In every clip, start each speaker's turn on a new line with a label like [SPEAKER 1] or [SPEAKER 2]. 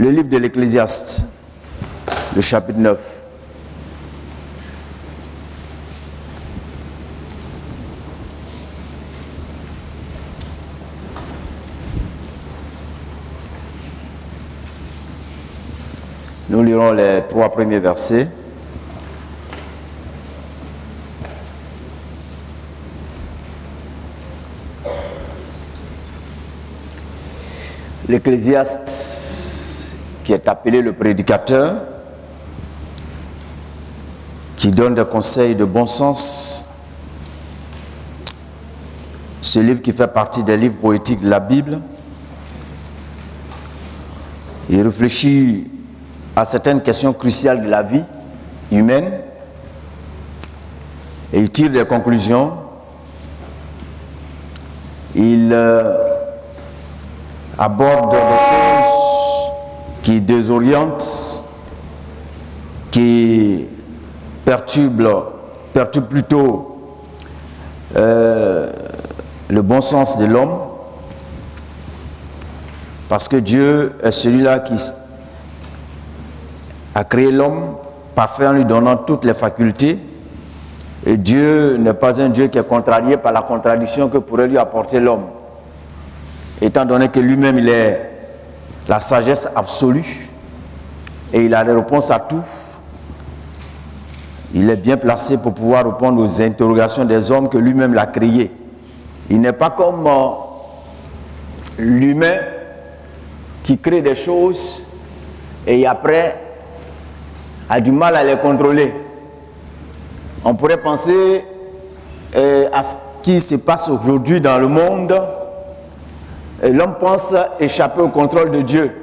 [SPEAKER 1] Le livre de l'Ecclésiaste, le chapitre 9. Nous lirons les 3 premiers versets. L'Ecclésiaste, qui est appelé le prédicateur, qui donne des conseils de bon sens. Ce livre qui fait partie des livres poétiques de la Bible. Il réfléchit à certaines questions cruciales de la vie humaine et il tire des conclusions. Il aborde des choses qui désorientent, qui perturbent plutôt le bon sens de l'homme, parce que Dieu est celui-là qui a créé l'homme parfait en lui donnant toutes les facultés, et Dieu n'est pas un Dieu qui est contrarié par la contradiction que pourrait lui apporter l'homme, étant donné que lui-même il est la sagesse absolue et il a les réponses à tout. Il est bien placé pour pouvoir répondre aux interrogations des hommes que lui-même l'a créé. Il n'est pas comme l'humain qui crée des choses et après a du mal à les contrôler. On pourrait penser à ce qui se passe aujourd'hui dans le monde. L'homme pense échapper au contrôle de Dieu.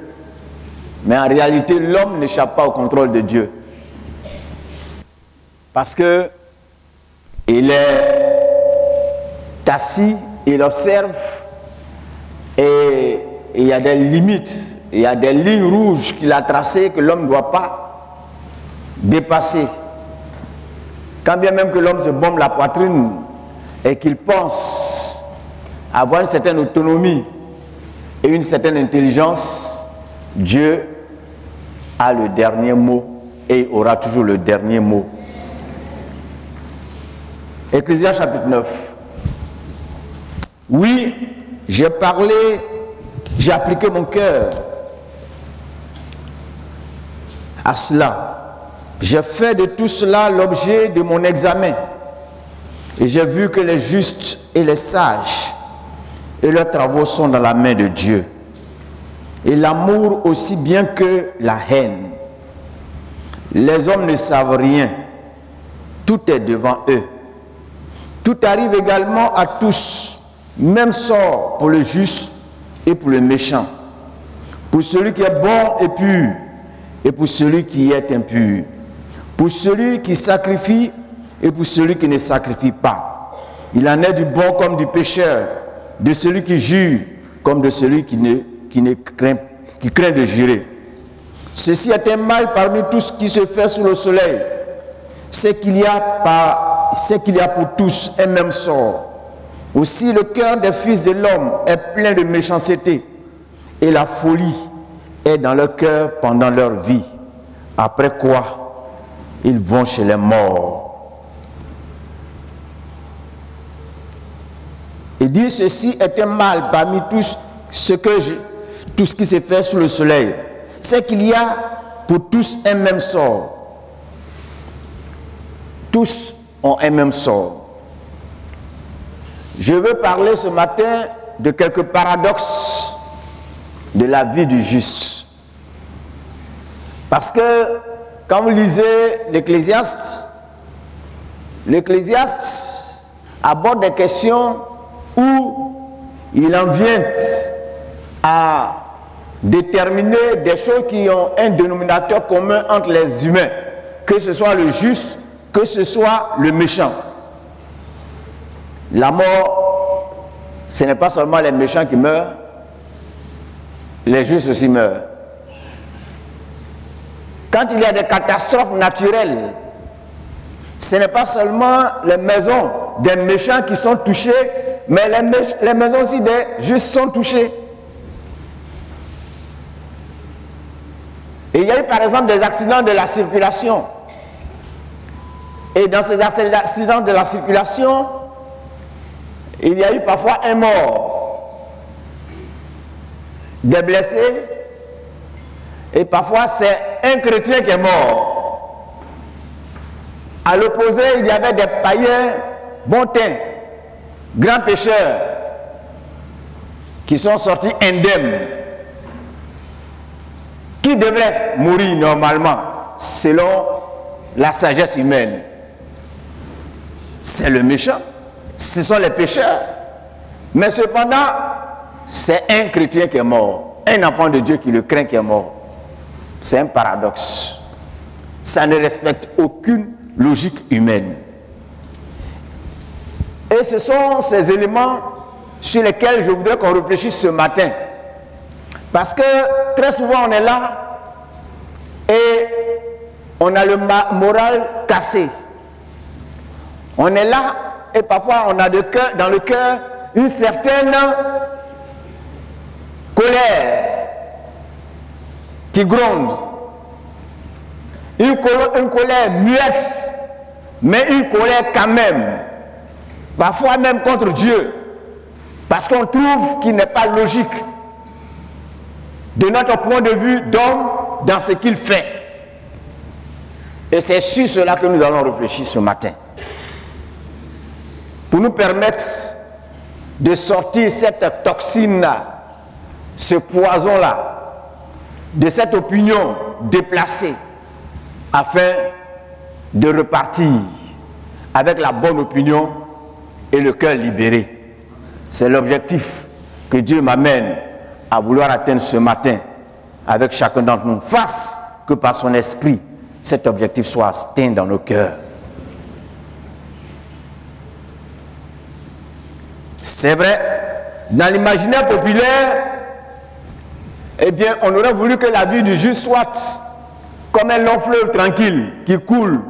[SPEAKER 1] Mais en réalité, l'homme n'échappe pas au contrôle de Dieu. Parce que il est assis, il observe et il y a des limites, il y a des lignes rouges qu'il a tracées que l'homme ne doit pas dépasser. Quand bien même que l'homme se bombe la poitrine et qu'il pense avoir une certaine autonomie et une certaine intelligence, Dieu a le dernier mot et aura toujours le dernier mot. Ecclésiaste chapitre 9. Oui, j'ai parlé, j'ai appliqué mon cœur à cela. J'ai fait de tout cela l'objet de mon examen. Et j'ai vu que les justes et les sages et leurs travaux sont dans la main de Dieu. Et l'amour aussi bien que la haine. Les hommes ne savent rien. Tout est devant eux. Tout arrive également à tous. Même sort pour le juste et pour le méchant. Pour celui qui est bon et pur et pour celui qui est impur. Pour celui qui sacrifie et pour celui qui ne sacrifie pas. Il en est du bon comme du pécheur, de celui qui jure comme de celui qui craint de jurer. Ceci est un mal parmi tout ce qui se fait sous le soleil. C'est qu'il y a pour tous un même sort. Aussi le cœur des fils de l'homme est plein de méchanceté et la folie est dans leur cœur pendant leur vie. Après quoi, ils vont chez les morts. Il dit ceci est un mal parmi tout ce qui se fait sous le soleil. C'est qu'il y a pour tous un même sort. Tous ont un même sort. Je veux parler ce matin de quelques paradoxes de la vie du juste. Parce que quand vous lisez l'Ecclésiaste aborde des questions où il en vient à déterminer des choses qui ont un dénominateur commun entre les humains, que ce soit le juste, que ce soit le méchant. La mort, ce n'est pas seulement les méchants qui meurent, les justes aussi meurent. Quand il y a des catastrophes naturelles, ce n'est pas seulement les maisons des méchants qui sont touchées, mais les maisons aussi des justes sont touchées. y a eu par exemple des accidents de la circulation. Et dans ces accidents de la circulation, il y a eu parfois un mort, des blessés, et parfois c'est un chrétien qui est mort. À l'opposé, il y avait des païens bon teint, grands pécheurs, qui sont sortis indemnes, qui devraient mourir normalement, selon la sagesse humaine. C'est le méchant, ce sont les pécheurs. Mais cependant, c'est un chrétien qui est mort, un enfant de Dieu qui le craint qui est mort. C'est un paradoxe. Ça ne respecte aucune logique humaine. Et ce sont ces éléments sur lesquels je voudrais qu'on réfléchisse ce matin. Parce que très souvent on est là et on a le moral cassé. On est là et parfois on a dans le cœur une certaine colère qui gronde. Une colère muette, mais une colère quand même. Parfois même contre Dieu. Parce qu'on trouve qu'il n'est pas logique de notre point de vue d'homme dans ce qu'il fait. Et c'est sur cela que nous allons réfléchir ce matin. Pour nous permettre de sortir cette toxine-là, ce poison-là, de cette opinion déplacée, afin de repartir avec la bonne opinion et le cœur libéré. C'est l'objectif que Dieu m'amène à vouloir atteindre ce matin avec chacun d'entre nous, fasse que par son esprit, cet objectif soit atteint dans nos cœurs. C'est vrai, dans l'imaginaire populaire, eh bien, on aurait voulu que la vie du juste soit comme un long fleuve tranquille qui coule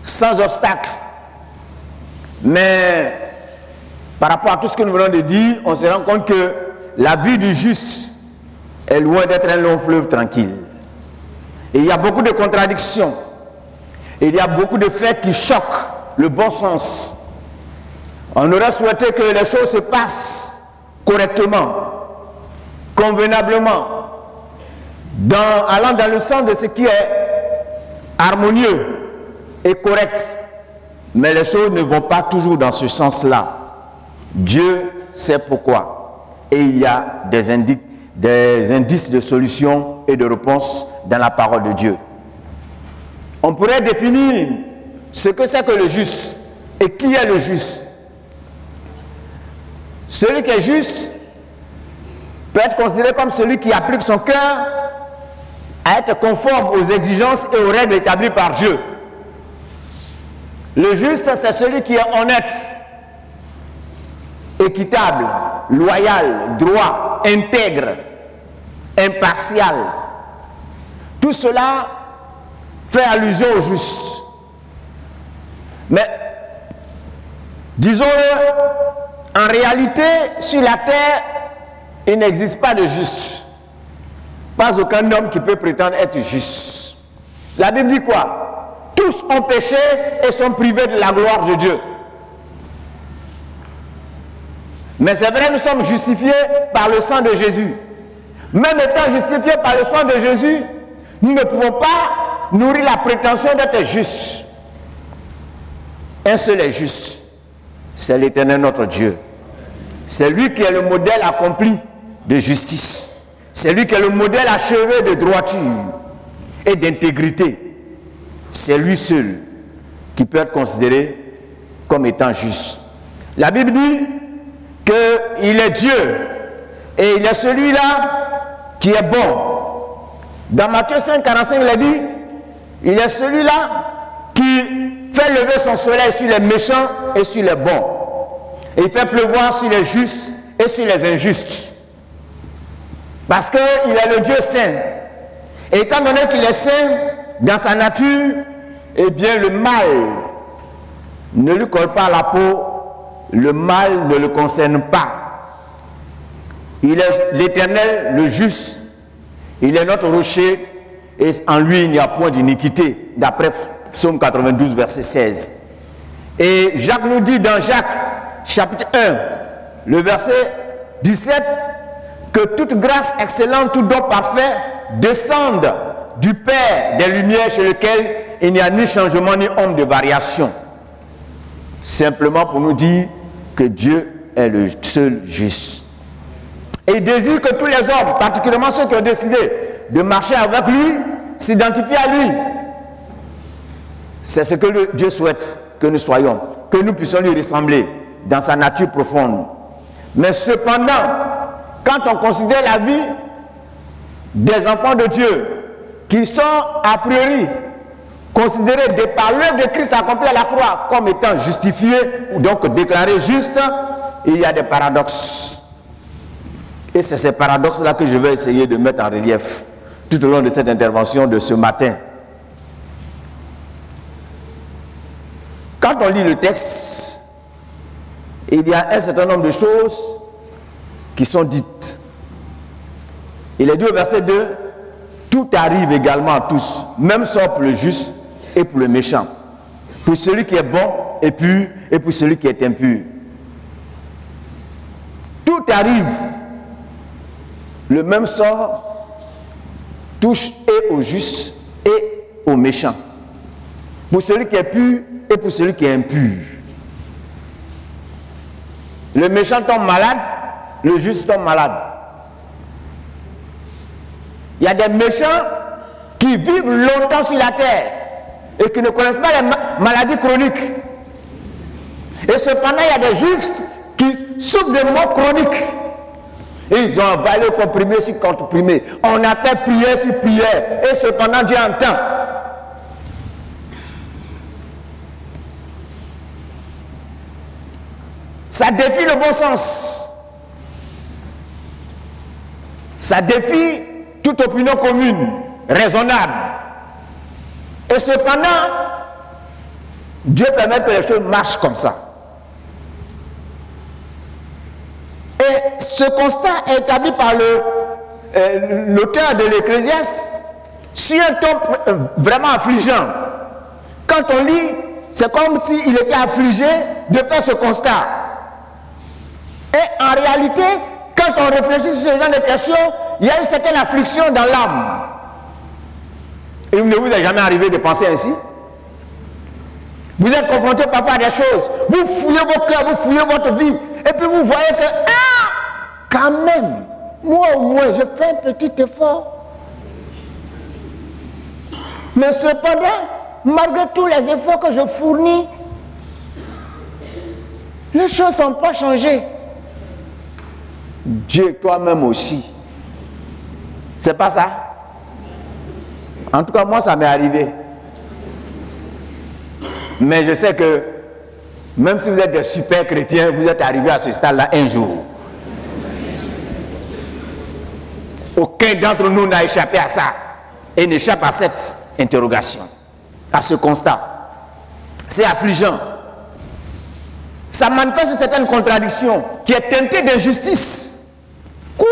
[SPEAKER 1] sans obstacle. Mais par rapport à tout ce que nous venons de dire, on se rend compte que la vie du juste est loin d'être un long fleuve tranquille. Et il y a beaucoup de contradictions. Et il y a beaucoup de faits qui choquent le bon sens. On aurait souhaité que les choses se passent correctement, convenablement, allant dans le sens de ce qui est harmonieux et correct. Mais les choses ne vont pas toujours dans ce sens-là. Dieu sait pourquoi. Et il y a des indices de solution et de réponse dans la parole de Dieu. On pourrait définir ce que c'est que le juste et qui est le juste. Celui qui est juste peut être considéré comme celui qui applique son cœur à être conforme aux exigences et aux règles établies par Dieu. Le juste, c'est celui qui est honnête, équitable, loyal, droit, intègre, impartial. Tout cela fait allusion au juste. Mais, disons-le, en réalité, sur la terre, il n'existe pas de juste. Pas aucun homme qui peut prétendre être juste. La Bible dit quoi? Tous ont péché et sont privés de la gloire de Dieu. Mais c'est vrai, nous sommes justifiés par le sang de Jésus. Même étant justifiés par le sang de Jésus, nous ne pouvons pas nourrir la prétention d'être justes. Un seul est juste. C'est l'Éternel notre Dieu. C'est lui qui est le modèle accompli de justice. C'est lui qui est le modèle achevé de droiture et d'intégrité. C'est lui seul qui peut être considéré comme étant juste. La Bible dit qu'il est Dieu et il est celui-là qui est bon. Dans Matthieu 5, 45, il a dit, il est celui-là qui fait lever son soleil sur les méchants et sur les bons. Et il fait pleuvoir sur les justes et sur les injustes. Parce qu'il est le Dieu saint. Et étant donné qu'il est saint, dans sa nature, eh bien le mal ne lui colle pas à la peau, le mal ne le concerne pas. Il est l'Éternel, le juste, il est notre rocher et en lui il n'y a point d'iniquité, d'après Psaume 92, verset 16. Et Jacques nous dit dans Jacques, chapitre 1, le verset 17, que toute grâce excellente, tout don parfait descende du Père des Lumières, chez lequel il n'y a ni changement ni ombre de variation. Simplement pour nous dire que Dieu est le seul juste. Et il désire que tous les hommes, particulièrement ceux qui ont décidé de marcher avec lui, s'identifient à lui. C'est ce que Dieu souhaite que nous soyons, que nous puissions lui ressembler dans sa nature profonde. Mais cependant, quand on considère la vie des enfants de Dieu qui sont a priori considérés par l'œuvre de Christ accompli à la croix comme étant justifiés ou donc déclarés justes, il y a des paradoxes. Et c'est ces paradoxes-là que je vais essayer de mettre en relief tout au long de cette intervention de ce matin. Quand on lit le texte, il y a un certain nombre de choses qui sont dites. Il est dit au verset 2, tout arrive également à tous, même sort pour le juste et pour le méchant, pour celui qui est bon et pur et pour celui qui est impur. Tout arrive, le même sort touche et au juste et au méchant, pour celui qui est pur et pour celui qui est impur. Le méchant tombe malade, le juste tombe malade. Il y a des méchants qui vivent longtemps sur la terre et qui ne connaissent pas les maladies chroniques. Et cependant, il y a des justes qui souffrent de maux chroniques. Et ils ont avalé comprimé sur comprimé. On a fait prière sur prière. Et cependant, Dieu entend. Ça défie le bon sens. Ça défie toute opinion commune, raisonnable. Et cependant, Dieu permet que les choses marchent comme ça. Et ce constat est établi par l'auteur de l'Ecclésiaste sur un ton vraiment affligeant. Quand on lit, c'est comme s'il était affligé de faire ce constat. Et en réalité, quand on réfléchit sur ce genre de questions, il y a une certaine affliction dans l'âme. Et il ne vous est jamais arrivé de penser ainsi? Vous êtes confronté parfois à des choses, vous fouillez vos cœurs, vous fouillez votre vie, et puis vous voyez que, quand même, moi au moins, je fais un petit effort. Mais cependant, malgré tous les efforts que je fournis, les choses ne sont pas changées. Dieu, toi-même aussi. C'est pas ça? En tout cas, moi, ça m'est arrivé. Mais je sais que, même si vous êtes des super chrétiens, vous êtes arrivés à ce stade-là un jour. Aucun d'entre nous n'a échappé à ça. Et n'échappe à cette interrogation, à ce constat. C'est affligeant. Ça manifeste certaines contradictions qui est teintée d'injustice. Quoi?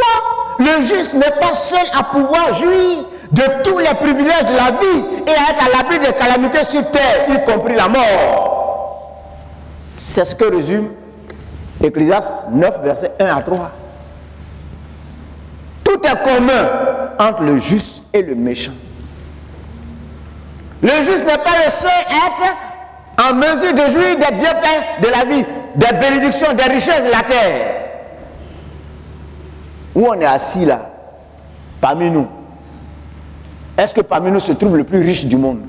[SPEAKER 1] Le juste n'est pas seul à pouvoir jouir de tous les privilèges de la vie et à être à l'abri des calamités sur terre, y compris la mort. C'est ce que résume Ecclésiaste 9, versets 1 à 3. Tout est commun entre le juste et le méchant. Le juste n'est pas le seul à être en mesure de jouir des bienfaits de la vie, des bénédictions, des richesses de la terre. Où on est assis là, parmi nous, est-ce que parmi nous se trouve le plus riche du monde?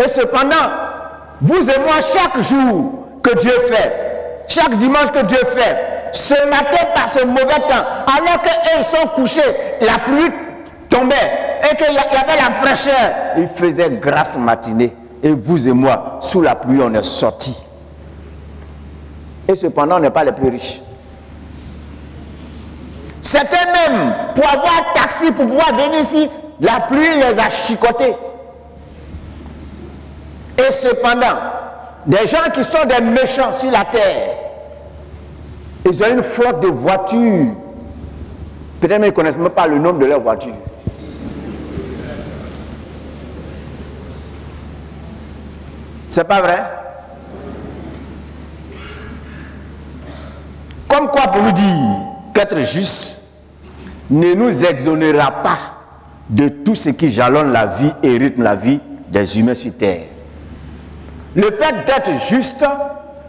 [SPEAKER 1] Et cependant, vous et moi, chaque jour que Dieu fait, chaque dimanche que Dieu fait, ce matin par ce mauvais temps, alors qu'eux sont couchés, la pluie tombait et qu'il y avait la fraîcheur, il faisait grasse matinée. Et vous et moi, sous la pluie, on est sortis. Et cependant, on n'est pas les plus riches. Certains même, pour avoir un taxi, pour pouvoir venir ici, la pluie les a chicotés. Et cependant, des gens qui sont des méchants sur la terre, ils ont une flotte de voitures Peut-être qu'ils ne connaissent même pas le nom de leur voiture. C'est pas vrai? Comme quoi pour nous dire qu'être juste ne nous exonérera pas de tout ce qui jalonne la vie et rythme la vie des humains sur terre. Le fait d'être juste ne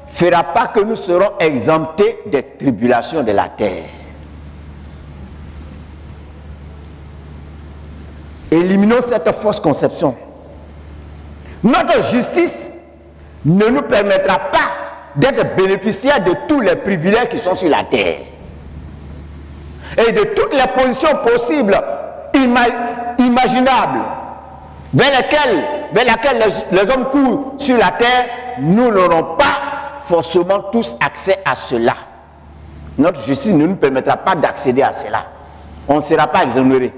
[SPEAKER 1] fera pas que nous serons exemptés des tribulations de la terre. Éliminons cette fausse conception. Notre justice ne nous permettra pas d'être bénéficiaires de tous les privilèges qui sont sur la terre. Et de toutes les positions possibles, imaginables, vers lesquelles les hommes courent sur la terre, nous n'aurons pas forcément tous accès à cela. Notre justice ne nous permettra pas d'accéder à cela. On ne sera pas exonéré.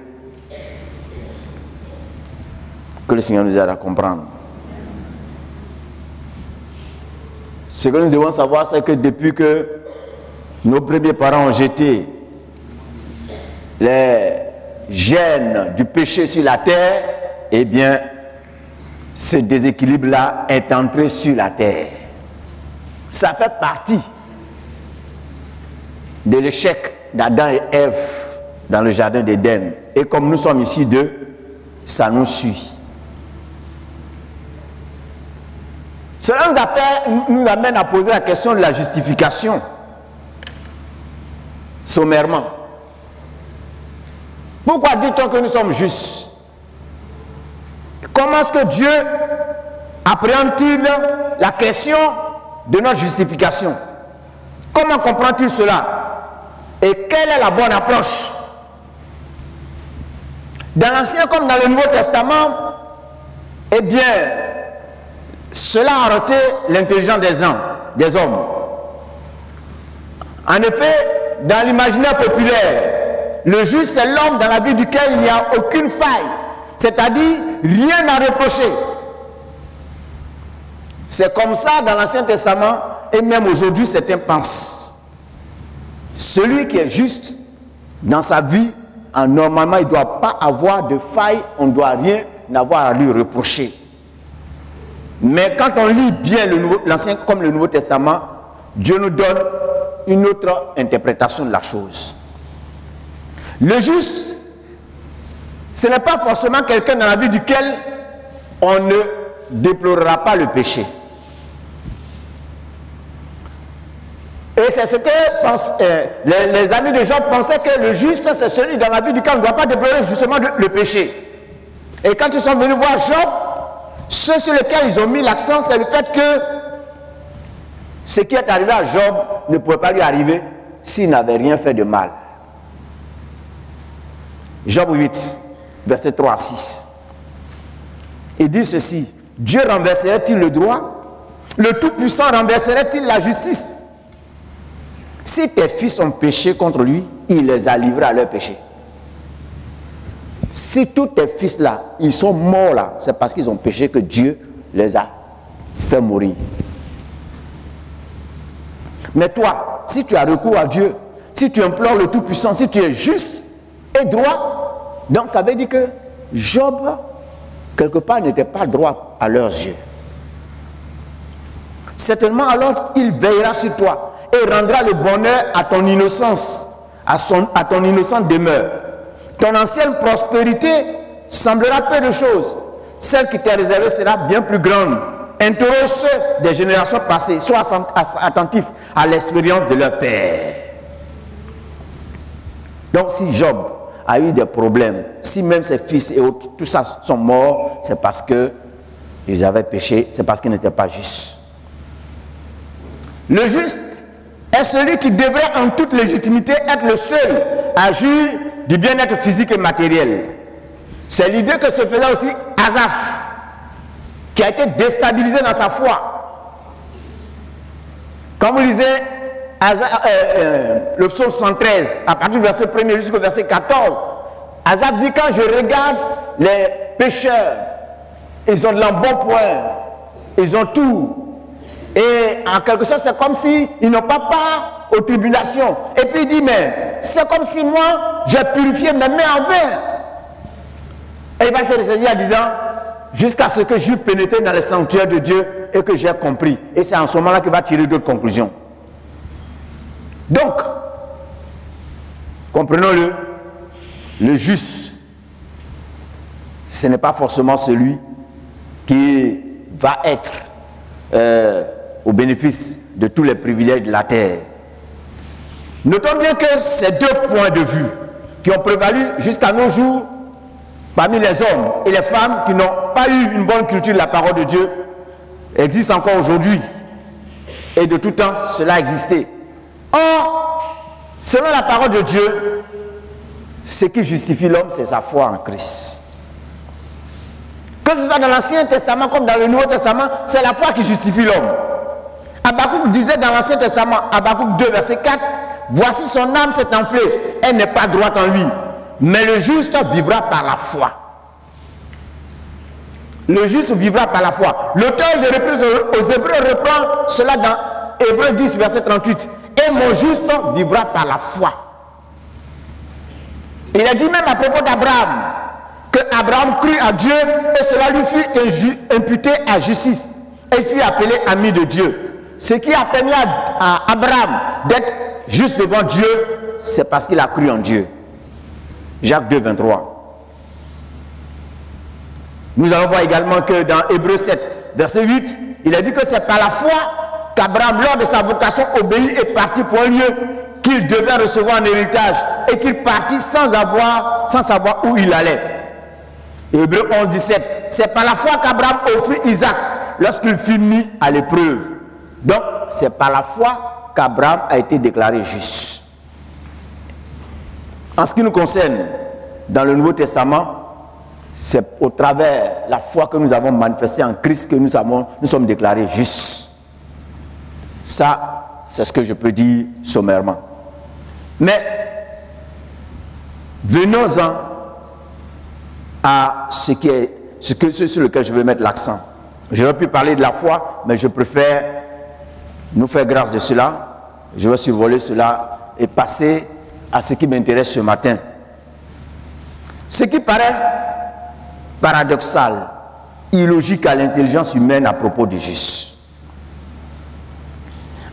[SPEAKER 1] Que le Seigneur nous aide à comprendre. Ce que nous devons savoir, c'est que depuis que nos premiers parents ont jeté les gènes du péché sur la terre, eh bien, ce déséquilibre-là est entré sur la terre. Ça fait partie de l'échec d'Adam et Ève dans le jardin d'Éden. Et comme nous sommes ici deux, ça nous suit. Cela nous amène à poser la question de la justification, sommairement. Pourquoi dit-on que nous sommes justes? Comment est-ce que Dieu appréhende-t-il la question de notre justification? Comment comprend-il cela? Et quelle est la bonne approche? Dans l'Ancien comme dans le Nouveau Testament, eh bien, cela a arrêté l'intelligence des hommes. En effet, dans l'imaginaire populaire, le juste c'est l'homme dans la vie duquel il n'y a aucune faille, c'est-à-dire rien à reprocher. C'est comme ça dans l'Ancien Testament et même aujourd'hui certains pensent. Celui qui est juste dans sa vie, normalement il ne doit pas avoir de faille, on ne doit rien avoir à lui reprocher. Mais quand on lit bien l'Ancien comme le Nouveau Testament, Dieu nous donne une autre interprétation de la chose. Le juste, ce n'est pas forcément quelqu'un dans la vie duquel on ne déplorera pas le péché. Et c'est ce que les amis de Job pensaient que le juste, c'est celui dans la vie duquel on ne doit pas déplorer justement le péché. Et quand ils sont venus voir Job, ce sur lequel ils ont mis l'accent, c'est le fait que ce qui est arrivé à Job ne pouvait pas lui arriver s'il n'avait rien fait de mal. Job 8, verset 3 à 6. Il dit ceci: Dieu renverserait-il le droit? Le Tout-Puissant renverserait-il la justice? Si tes fils ont péché contre lui, il les a livrés à leur péché. Si tous tes fils là, ils sont morts là, c'est parce qu'ils ont péché que Dieu les a fait mourir. Mais toi, si tu as recours à Dieu, si tu implores le Tout-Puissant, si tu es juste et droit, donc ça veut dire que Job, quelque part, n'était pas droit à leurs yeux. Certainement alors, il veillera sur toi et rendra le bonheur à ton innocence, à ton innocente demeure. Ton ancienne prospérité semblera peu de choses. Celle qui t'est réservée sera bien plus grande. Interroge ceux des générations passées. Sois attentif à l'expérience de leur père. Donc si Job a eu des problèmes, si même ses fils et autres, tout ça sont morts, c'est parce qu'ils avaient péché, c'est parce qu'ils n'étaient pas justes. Le juste est celui qui devrait en toute légitimité être le seul à jouir du bien-être physique et matériel. C'est l'idée que se faisait aussi Asaph, qui a été déstabilisé dans sa foi. Quand vous lisez le psaume 113, à partir du verset 1er jusqu'au verset 14, Asaph dit: quand je regarde les pécheurs, ils ont de l'embonpoint, ils ont tout. Et en quelque sorte, c'est comme s'ils n'ont pas part aux tribulations. Et puis il dit, mais c'est comme si moi, j'ai purifié mes mains en verre. Et il va se ressaisir en disant, jusqu'à ce que j'eus pénétré dans le sanctuaire de Dieu et que j'ai compris. Et c'est en ce moment-là qu'il va tirer d'autres conclusions. Donc, comprenons-le, le juste, ce n'est pas forcément celui qui va être au bénéfice de tous les privilèges de la terre. Notons bien que ces deux points de vue qui ont prévalu jusqu'à nos jours parmi les hommes et les femmes qui n'ont pas eu une bonne culture de la parole de Dieu existent encore aujourd'hui. Et de tout temps, cela a existé. Or, selon la parole de Dieu, ce qui justifie l'homme, c'est sa foi en Christ. Que ce soit dans l'Ancien Testament comme dans le Nouveau Testament, c'est la foi qui justifie l'homme. Habakkuk disait dans l'Ancien Testament, Habakkuk 2, verset 4, « Voici son âme s'est enflée, elle n'est pas droite en lui, mais le juste vivra par la foi. » Le juste vivra par la foi. L'auteur de l'Épître aux Hébreux reprend cela dans Hébreux 10, verset 38. « Et mon juste vivra par la foi. » Il a dit même à propos d'Abraham, que Abraham crut à Dieu et cela lui fut imputé à justice et fut appelé ami de Dieu. Ce qui a permis à Abraham d'être juste devant Dieu, c'est parce qu'il a cru en Dieu. Jacques 2, 23. Nous allons voir également que dans Hébreux 7, verset 8, il a dit que c'est par la foi qu'Abraham, lors de sa vocation, obéit et partit pour un lieu qu'il devait recevoir en héritage et qu'il partit sans savoir où il allait. Hébreux 11, 17. C'est par la foi qu'Abraham offrit Isaac lorsqu'il fut mis à l'épreuve. Donc, c'est par la foi qu'Abraham a été déclaré juste. En ce qui nous concerne, dans le Nouveau Testament, c'est au travers la foi que nous avons manifestée en Christ que nous sommes déclarés justes. Ça, c'est ce que je peux dire sommairement. Mais, venons-en à ce sur lequel je veux mettre l'accent. J'aurais pu parler de la foi, mais je préfère nous faire grâce de cela. Je vais survoler cela et passer à ce qui m'intéresse ce matin. Ce qui paraît paradoxal, illogique à l'intelligence humaine à propos du juste.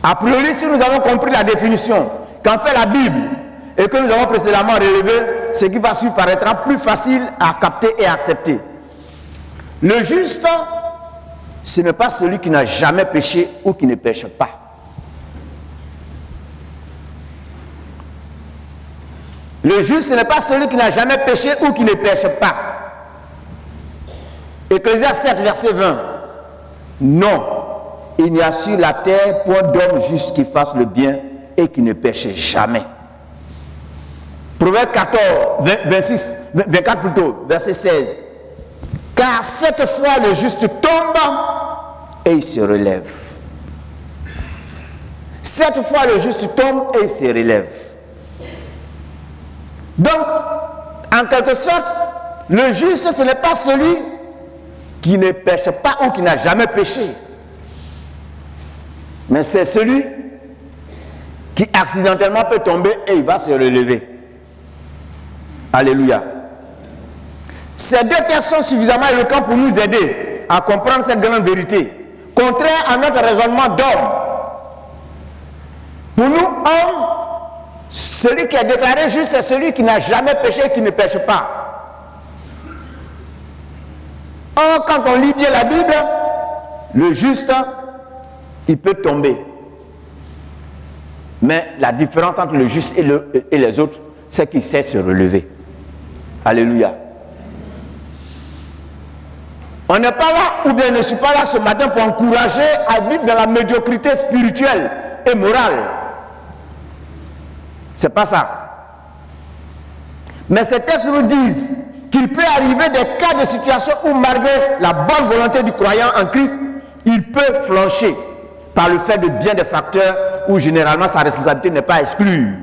[SPEAKER 1] A priori, si nous avons compris la définition qu'en fait la Bible et que nous avons précédemment relevé, ce qui va suivre paraîtra plus facile à capter et à accepter. Le juste, ce n'est pas celui qui n'a jamais péché ou qui ne pêche pas. Le juste, ce n'est pas celui qui n'a jamais péché ou qui ne pêche pas. Ecclésiaste 7, verset 20. Non, il n'y a sur la terre point d'homme juste qui fasse le bien et qui ne pêche jamais. Proverbe 24 plutôt, verset 16. Car cette fois le juste tombe et il se relève. Cette fois le juste tombe et il se relève. Donc, en quelque sorte, le juste, ce n'est pas celui qui ne pêche pas ou qui n'a jamais péché. Mais c'est celui qui accidentellement peut tomber et il va se relever. Alléluia. Ces deux textes sont suffisamment éloquents pour nous aider à comprendre cette grande vérité, contraire à notre raisonnement d'homme. Pour nous, hommes, celui qui est déclaré juste, c'est celui qui n'a jamais péché et qui ne pêche pas. Or, quand on lit bien la Bible, le juste, il peut tomber. Mais la différence entre le juste et les autres, c'est qu'il sait se relever. Alléluia. On n'est pas là, ou bien je ne suis pas là ce matin pour encourager à vivre dans la médiocrité spirituelle et morale. C'est pas ça. Mais ces textes nous disent qu'il peut arriver des cas de situation où, malgré la bonne volonté du croyant en Christ, il peut flancher par le fait de bien des facteurs où généralement sa responsabilité n'est pas exclue.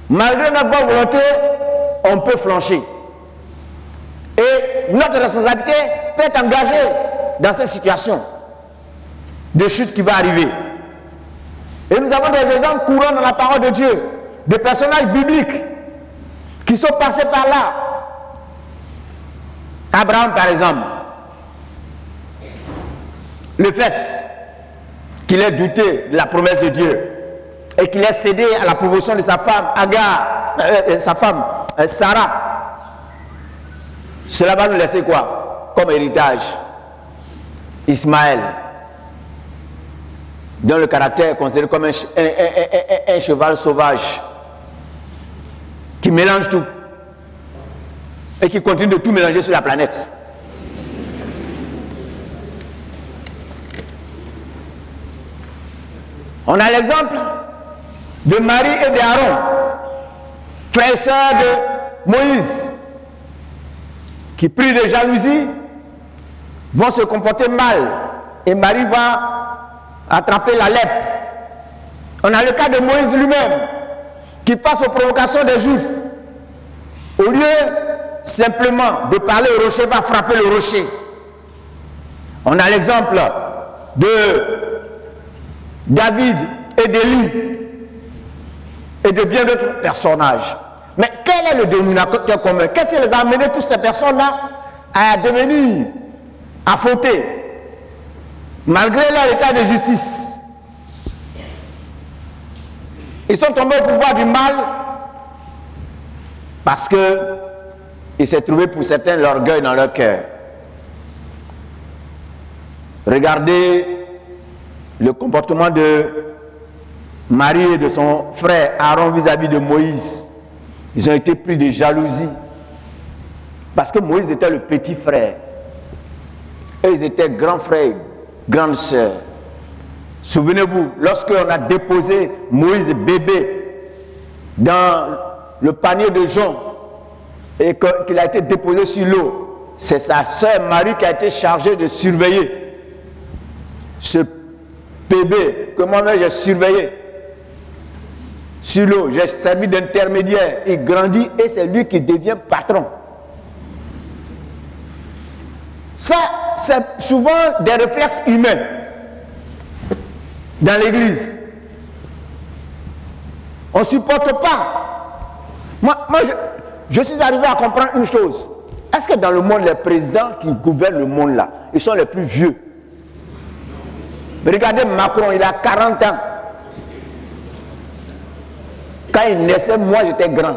[SPEAKER 1] Malgré notre bonne volonté, on peut flancher. Et notre responsabilité peut être engagée dans cette situation de chute qui va arriver. Et nous avons des exemples courants dans la parole de Dieu, des personnages bibliques qui sont passés par là. Abraham, par exemple, le fait qu'il ait douté de la promesse de Dieu et qu'il ait cédé à la proposition de sa femme Sarah, cela va nous laisser quoi comme héritage? Ismaël, dont le caractère est considéré comme un cheval sauvage qui mélange tout et qui continue de tout mélanger sur la planète. On a l'exemple de Marie et d'Aaron, frères et sœurs de Moïse, qui pris de jalousie vont se comporter mal et Marie va attraper la lèpre. On a le cas de Moïse lui-même qui, face aux provocations des Juifs, au lieu simplement de parler au rocher, va frapper le rocher. On a l'exemple de David et d'Élie et de bien d'autres personnages. Mais quel est le dénominateur commun? Qu'est-ce qui les a amenés, toutes ces personnes-là, à devenir, à fauter, malgré leur état de justice? Ils sont tombés au pouvoir du mal parce que il s'est trouvé pour certains l'orgueil dans leur cœur. Regardez le comportement de Marie et de son frère Aaron vis-à-vis de Moïse. Ils ont été pris de jalousie parce que Moïse était le petit frère et ils étaient grands frères, grandes sœurs. Souvenez-vous, lorsqu'on a déposé Moïse bébé dans le panier de jonc et qu'il a été déposé sur l'eau, c'est sa sœur Marie qui a été chargée de surveiller ce bébé que moi-même j'ai surveillé sur l'eau. J'ai servi d'intermédiaire. Il grandit et c'est lui qui devient patron. Ça, c'est souvent des réflexes humains dans l'église. On ne supporte pas. Moi je suis arrivé à comprendre une chose. Est-ce que dans le monde, les présidents qui gouvernent le monde là, ils sont les plus vieux? Regardez Macron, il a 40 ans. Quand il naissait, moi j'étais grand.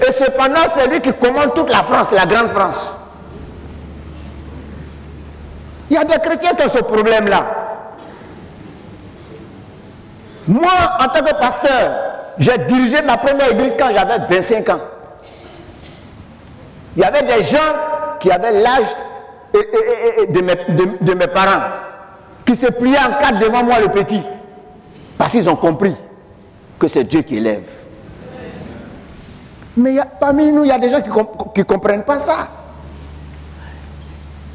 [SPEAKER 1] Et cependant, c'est lui qui commande toute la France, la grande France. Il y a des chrétiens qui ont ce problème-là. Moi, en tant que pasteur, j'ai dirigé ma première église quand j'avais 25 ans. Il y avait des gens qui avaient l'âge de mes parents, qui se pliaient en quatre devant moi, le petit, parce qu'ils ont compris que c'est Dieu qui élève. Mais parmi nous, il y a des gens qui ne comprennent pas ça.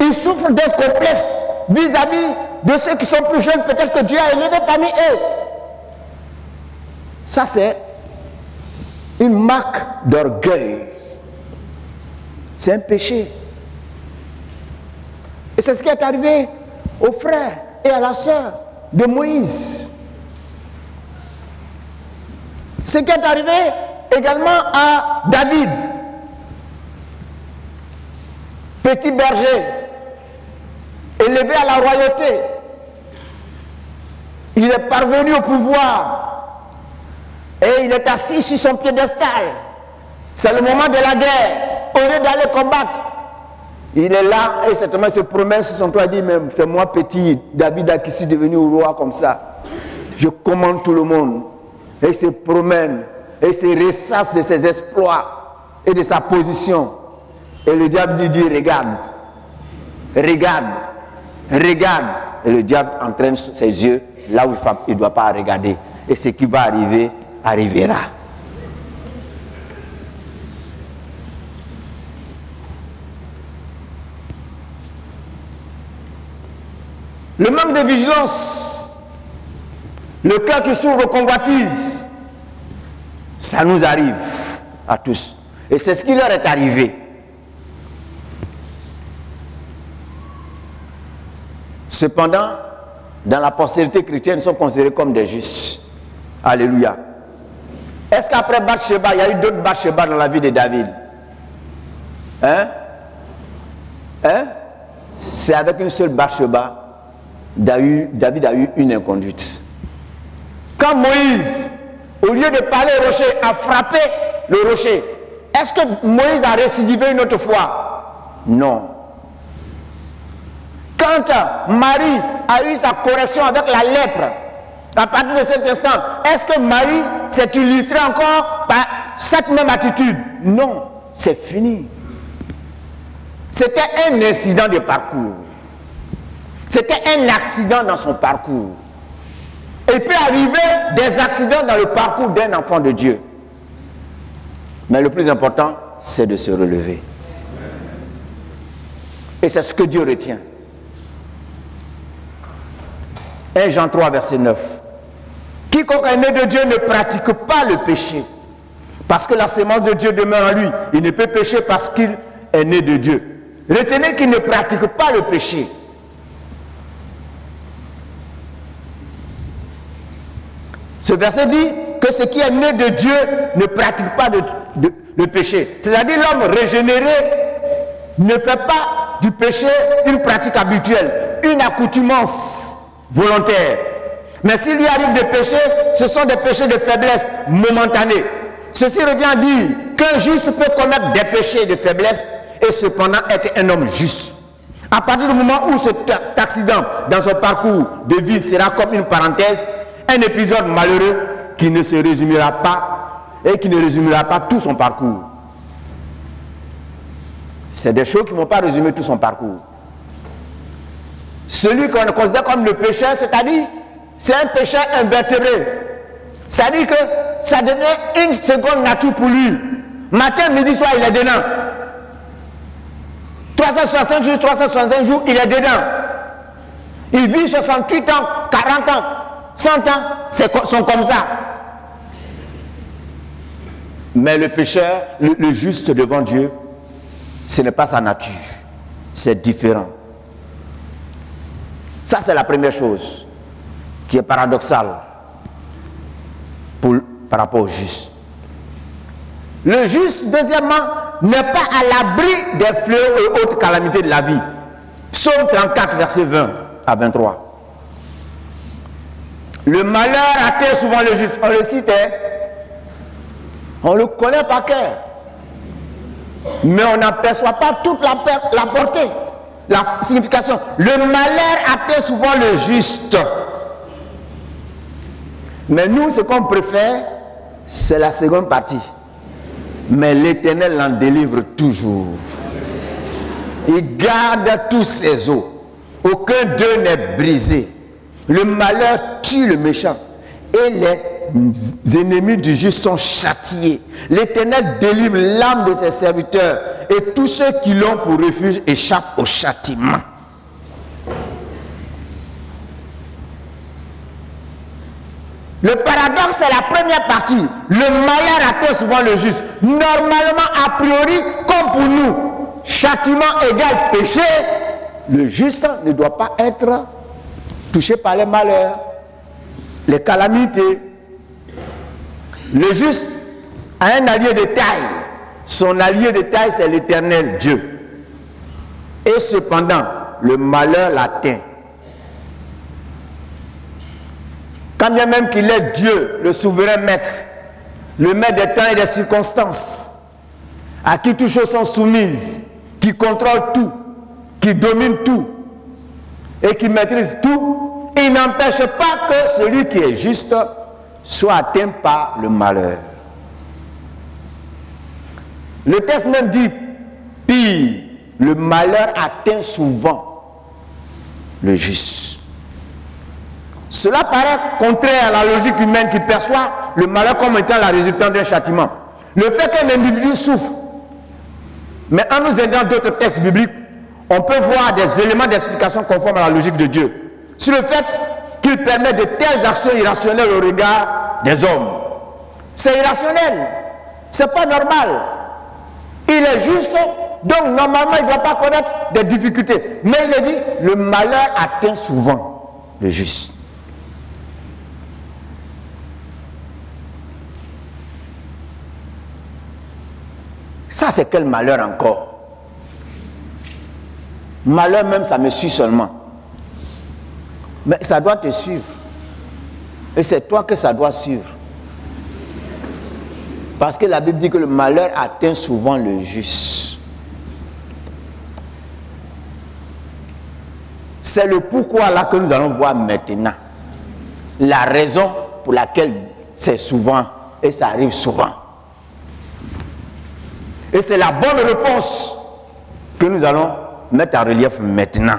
[SPEAKER 1] Ils souffrent d'un complexe vis-à-vis de ceux qui sont plus jeunes, peut-être que Dieu a élevé parmi eux. Ça, c'est une marque d'orgueil. C'est un péché. Et c'est ce qui est arrivé au frère et à la sœur de Moïse. Ce qui est arrivé également à David, petit berger, élevé à la royauté. Il est parvenu au pouvoir et il est assis sur son piédestal. C'est le moment de la guerre. Au lieu d'aller combattre, il est là et certainement se promène sur son toit et dit, même c'est moi petit David qui suis devenu roi comme ça. Je commande tout le monde. Et il se promène et il se ressasse de ses exploits et de sa position. Et le diable dit, regarde, regarde, regarde. Et le diable entraîne ses yeux là où il ne doit pas regarder. Et ce qui va arriver, arrivera. Le manque de vigilance, le cœur qui s'ouvre aux convoitises, ça nous arrive à tous. Et c'est ce qui leur est arrivé. Cependant, dans la postérité chrétienne sont considérés comme des justes. Alléluia. Est-ce qu'après Bathsheba, il y a eu d'autres Bathsheba dans la vie de David? Hein? C'est avec une seule Bathsheba, David a eu une inconduite. Quand Moïse, au lieu de parler au rocher, a frappé le rocher, est-ce que Moïse a récidivé une autre fois? Non. Quand Marie a eu sa correction avec la lèpre, à partir de cet instant, est-ce que Marie s'est illustrée encore par cette même attitude? Non, c'est fini. C'était un incident de parcours. C'était un accident dans son parcours. Il peut arriver des accidents dans le parcours d'un enfant de Dieu. Mais le plus important, c'est de se relever. Et c'est ce que Dieu retient. 1 Jean 3, verset 9. Quiconque est né de Dieu ne pratique pas le péché. Parce que la sémence de Dieu demeure en lui. Il ne peut pécher parce qu'il est né de Dieu. Retenez qu'il ne pratique pas le péché. Ce verset dit que ce qui est né de Dieu ne pratique pas le péché. C'est-à-dire l'homme régénéré ne fait pas du péché une pratique habituelle, une accoutumance volontaire. Mais s'il y arrive des péchés, ce sont des péchés de faiblesse momentanés. Ceci revient à dire qu'un juste peut commettre des péchés de faiblesse et cependant être un homme juste. À partir du moment où cet accident dans son parcours de vie sera comme une parenthèse, un épisode malheureux qui ne se résumera pas et qui ne résumera pas tout son parcours. C'est des choses qui ne vont pas résumer tout son parcours. Celui qu'on considère comme le pécheur, c'est-à-dire, c'est un pécheur invertébré. C'est-à-dire que ça devient une seconde nature pour lui. Matin, midi, soir, il est dedans. 365 jours, 365 jours, il est dedans. Il vit 68 ans, 40 ans, 100 ans, sont comme ça. Mais le pécheur, le juste devant Dieu, ce n'est pas sa nature. C'est différent. Ça, c'est la première chose qui est paradoxale par rapport au juste. Le juste, deuxièmement, n'est pas à l'abri des fléaux et autres calamités de la vie. Psaume 34, verset 20 à 23. Le malheur atteint souvent le juste. On le cite, on le connaît par cœur. Mais on n'aperçoit pas toute la portée, la signification. Le malheur atteint souvent le juste. Mais nous, ce qu'on préfère, c'est la seconde partie. Mais l'Éternel l'en délivre toujours. Il garde tous ses os. Aucun d'eux n'est brisé. Le malheur tue le méchant. Et les ennemis du juste sont châtiés. L'Éternel délivre l'âme de ses serviteurs. Et tous ceux qui l'ont pour refuge échappent au châtiment. Le paradoxe, c'est la première partie. Le malheur atteint souvent le juste. Normalement, a priori, comme pour nous, châtiment égale péché, le juste ne doit pas être touché par les malheurs, les calamités. Le juste a un allié de taille. Son allié de taille, c'est l'Éternel Dieu. Et cependant, le malheur l'atteint. Quand bien même qu'il est Dieu, le souverain maître, le maître des temps et des circonstances, à qui toutes choses sont soumises, qui contrôle tout, qui domine tout et qui maîtrise tout, il n'empêche pas que celui qui est juste soit atteint par le malheur. Le texte même dit, pire, le malheur atteint souvent le juste. Cela paraît contraire à la logique humaine qui perçoit le malheur comme étant la résultante d'un châtiment. Le fait qu'un individu souffre, mais en nous aidant d'autres textes bibliques, on peut voir des éléments d'explication conformes à la logique de Dieu. Sur le fait qu'il permet de telles actions irrationnelles au regard des hommes. C'est irrationnel. C'est pas normal. Il est juste, donc normalement il ne doit pas connaître des difficultés. Mais il est dit, le malheur atteint souvent. le juste. Ça, c'est quel malheur encore? Malheur même, ça me suit seulement. Mais ça doit te suivre. Et c'est toi que ça doit suivre. Parce que la Bible dit que le malheur atteint souvent le juste. C'est le pourquoi là que nous allons voir maintenant. La raison pour laquelle c'est souvent et ça arrive souvent. Et c'est la bonne réponse que nous allons mettre en relief maintenant.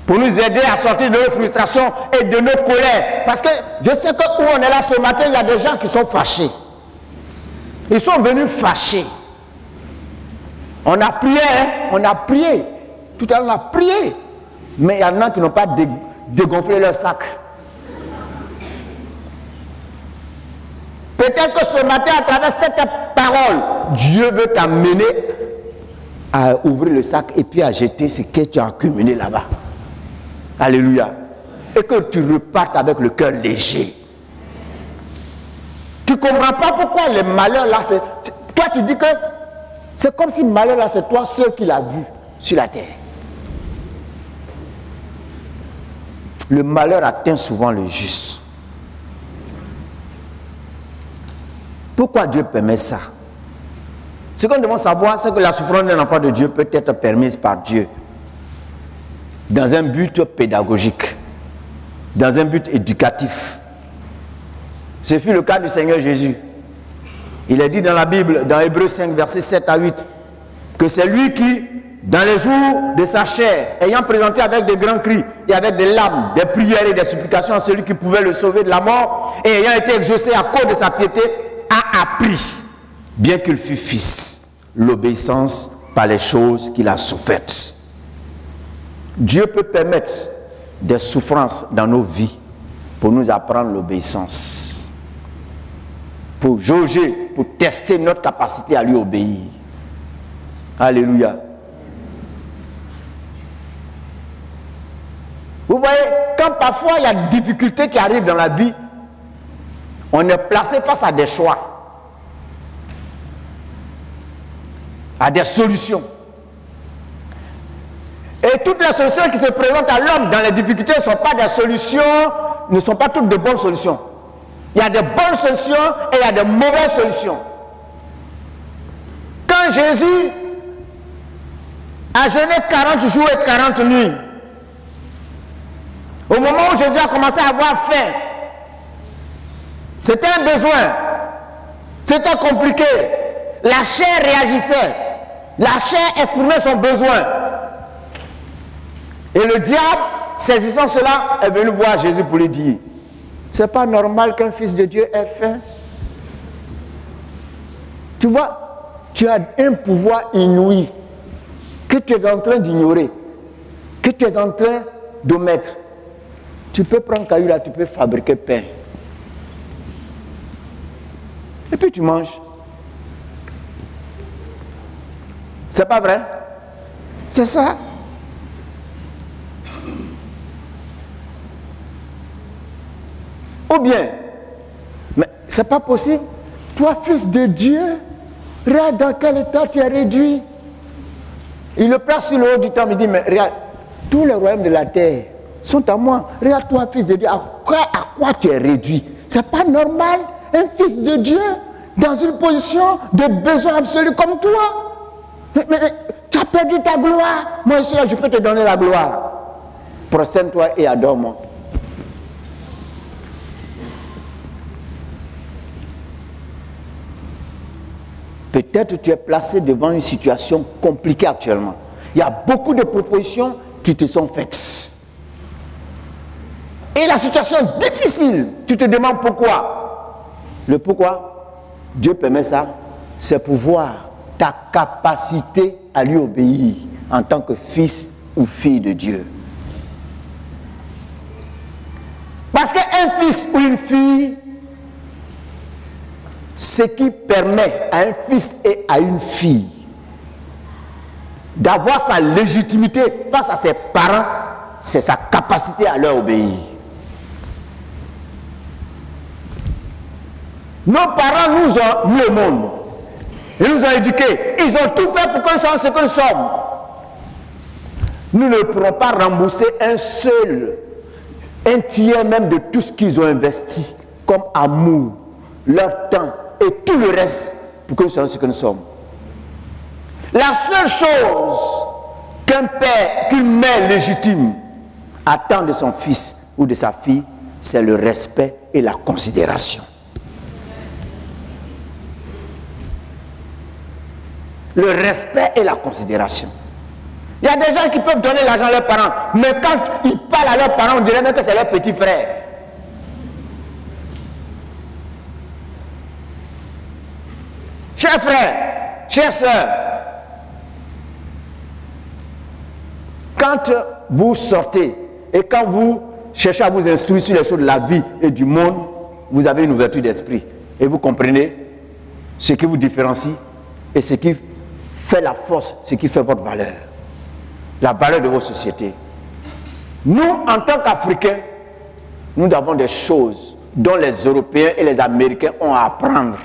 [SPEAKER 1] Pour nous aider à sortir de nos frustrations et de nos colères. Parce que je sais que où on est là ce matin, il y a des gens qui sont fâchés. Ils sont venus fâchés. On a prié, hein? On a prié. Tout à l'heure, on a prié. Mais il y en a qui n'ont pas dégonflé leur sac. Peut-être que ce matin, à travers cette parole, Dieu veut t'amener à ouvrir le sac et puis à jeter ce que tu as accumulé là-bas. Alléluia. Et que tu repartes avec le cœur léger. Tu ne comprends pas pourquoi le malheur là, toi tu dis que c'est comme si le malheur là, c'est toi seul qui l'as vu sur la terre. Le malheur atteint souvent le juste. Pourquoi Dieu permet ça? Ce qu'on demande savoir, c'est que la souffrance d'un enfant de Dieu peut être permise par Dieu dans un but pédagogique, dans un but éducatif. Ce fut le cas du Seigneur Jésus. Il est dit dans la Bible, dans Hébreux 5, versets 7 à 8, que c'est lui qui, dans les jours de sa chair, ayant présenté avec de grands cris et avec des larmes, des prières et des supplications à celui qui pouvait le sauver de la mort, et ayant été exaucé à cause de sa piété, a appris, bien qu'il fût fils, l'obéissance par les choses qu'il a souffertes. Dieu peut permettre des souffrances dans nos vies pour nous apprendre l'obéissance, pour jauger, pour tester notre capacité à lui obéir. Alléluia. Vous voyez, quand parfois il y a des difficultés qui arrivent dans la vie, on est placé face à des choix, à des solutions. Et toutes les solutions qui se présentent à l'homme dans les difficultés ne sont pas des solutions, ne sont pas toutes de bonnes solutions. Il y a de bonnes solutions et il y a de mauvaises solutions. Quand Jésus a jeûné 40 jours et 40 nuits, au moment où Jésus a commencé à avoir faim, c'était un besoin, c'était compliqué. La chair réagissait, la chair exprimait son besoin. Et le diable, saisissant cela, est venu voir Jésus pour lui dire, c'est pas normal qu'un fils de Dieu ait faim. Tu vois, tu as un pouvoir inouï que tu es en train d'ignorer, que tu es en train d'omettre. Tu peux prendre caillou là, tu peux fabriquer pain. Et puis tu manges. C'est pas vrai? C'est ça. Ou bien, mais c'est pas possible. Toi, fils de Dieu, regarde dans quel état tu es réduit. Il le place sur le haut du temple, il dit, mais regarde, tous les royaumes de la terre sont à moi. Regarde-toi, fils de Dieu, à quoi tu es réduit? C'est pas normal, un fils de Dieu, dans une position de besoin absolu comme toi. Mais tu as perdu ta gloire. Moi, ici, je peux te donner la gloire. Prosterne-toi et adore-moi. Peut-être tu es placé devant une situation compliquée actuellement. Il y a beaucoup de propositions qui te sont faites. Et la situation est difficile. Tu te demandes pourquoi. Le pourquoi Dieu permet ça, c'est pour voir ta capacité à lui obéir en tant que fils ou fille de Dieu. Parce qu'un fils ou une fille, ce qui permet à un fils et à une fille d'avoir sa légitimité face à ses parents, c'est sa capacité à leur obéir. Nos parents nous ont mis au monde. Ils nous ont éduqués. Ils ont tout fait pour que nous soyons ce que nous sommes. Nous ne pourrons pas rembourser un tiers même de tout ce qu'ils ont investi comme amour, leur temps et tout le reste pour que nous soyons ce que nous sommes. La seule chose qu'un père, qu'une mère légitime attend de son fils ou de sa fille, c'est le respect et la considération. Le respect et la considération. Il y a des gens qui peuvent donner l'argent à leurs parents, mais quand ils parlent à leurs parents, on dirait même que c'est leur petit frère. Chers frères, chères sœurs, quand vous sortez et quand vous cherchez à vous instruire sur les choses de la vie et du monde, vous avez une ouverture d'esprit et vous comprenez ce qui vous différencie et ce qui fait la force, ce qui fait votre valeur, la valeur de vos sociétés. Nous, en tant qu'Africains, nous avons des choses dont les Européens et les Américains ont à apprendre.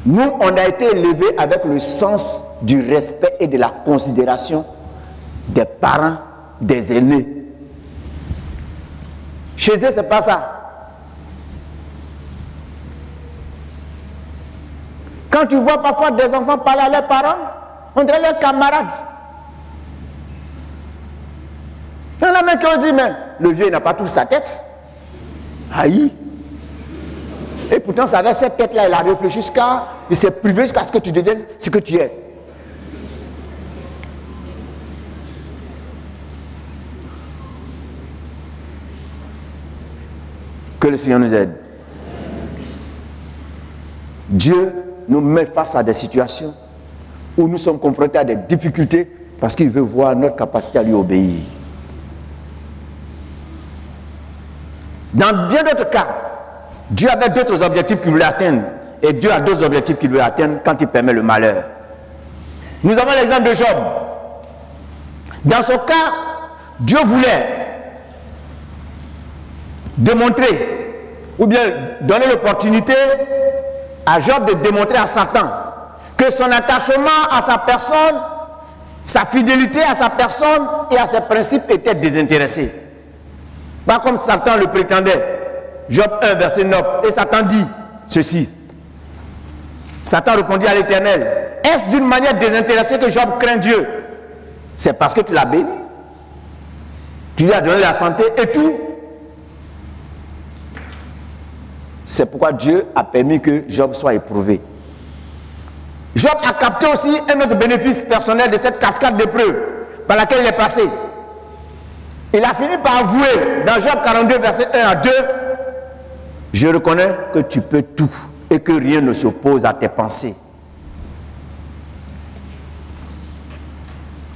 [SPEAKER 1] Nous, on a été élevés avec le sens du respect et de la considération des parents, des aînés. Chez eux, c'est pas ça. Quand tu vois parfois des enfants parler à leurs parents, on dirait leurs camarades. Il y en a même qui ont dit, mais le vieux n'a pas toute sa tête. Aïe. Et pourtant, ça avait cette tête-là, il a réfléchi jusqu'à, il s'est privé jusqu'à ce que tu deviennes ce que tu es. Que le Seigneur nous aide. Dieu nous met face à des situations où nous sommes confrontés à des difficultés parce qu'il veut voir notre capacité à lui obéir. Dans bien d'autres cas, Dieu avait d'autres objectifs qu'il voulait atteindre et Dieu a d'autres objectifs qu'il veut atteindre quand il permet le malheur. Nous avons l'exemple de Job. Dans ce cas, Dieu voulait démontrer ou bien donner l'opportunité à Job de démontrer à Satan que son attachement à sa personne, sa fidélité à sa personne et à ses principes était désintéressé. Pas comme Satan le prétendait. Job 1, verset 9. Et Satan dit ceci. Satan répondit à l'Éternel, est-ce d'une manière désintéressée que Job craint Dieu? C'est parce que tu l'as béni. Tu lui as donné la santé et tout. C'est pourquoi Dieu a permis que Job soit éprouvé. Job a capté aussi un autre bénéfice personnel de cette cascade d'épreuves par laquelle il est passé. Il a fini par avouer dans Job 42, verset 1 à 2, je reconnais que tu peux tout et que rien ne s'oppose à tes pensées.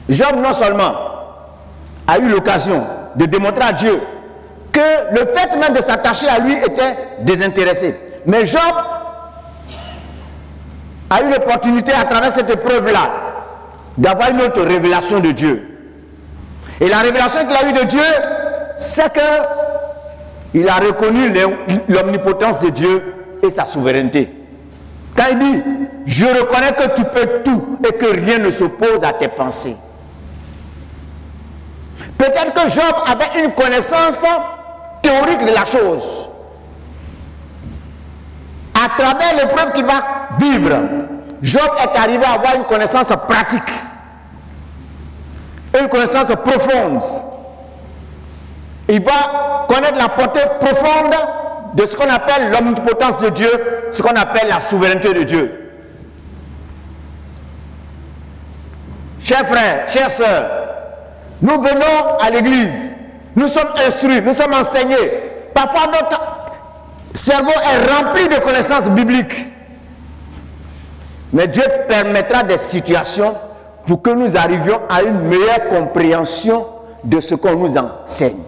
[SPEAKER 1] Job non seulement a eu l'occasion de démontrer à Dieu que le fait même de s'attacher à lui était désintéressé. Mais Job a eu l'opportunité à travers cette épreuve-là d'avoir une autre révélation de Dieu. Et la révélation qu'il a eue de Dieu, c'est qu'il a reconnu l'omnipotence de Dieu et sa souveraineté. Quand il dit, je reconnais que tu peux tout et que rien ne s'oppose à tes pensées. Peut-être que Job avait une connaissance théorique de la chose. À travers l'épreuve qu'il va vivre, Job est arrivé à avoir une connaissance pratique, une connaissance profonde. Il va connaître la portée profonde de ce qu'on appelle l'omnipotence de Dieu, ce qu'on appelle la souveraineté de Dieu. Chers frères, chères sœurs, nous venons à l'église, nous sommes instruits, nous sommes enseignés. Parfois notre cerveau est rempli de connaissances bibliques. Mais Dieu permettra des situations pour que nous arrivions à une meilleure compréhension de ce qu'on nous enseigne.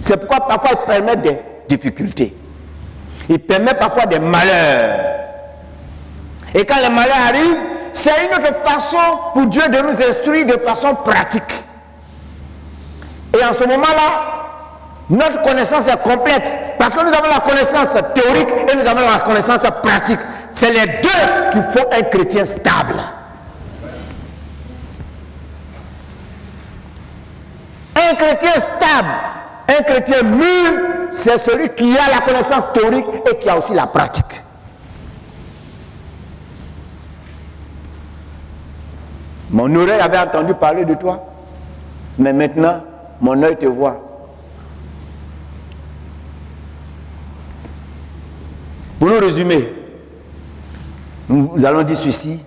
[SPEAKER 1] C'est pourquoi parfois il permet des difficultés. Il permet parfois des malheurs. Et quand les malheurs arrivent, c'est une autre façon pour Dieu de nous instruire de façon pratique. Et en ce moment-là, notre connaissance est complète. Parce que nous avons la connaissance théorique et nous avons la connaissance pratique. C'est les deux qui font un chrétien stable. Un chrétien stable, un chrétien mûr, c'est celui qui a la connaissance théorique et qui a aussi la pratique. Mon oreille avait entendu parler de toi, mais maintenant, mon œil te voit. Pour nous résumer, nous allons dire ceci.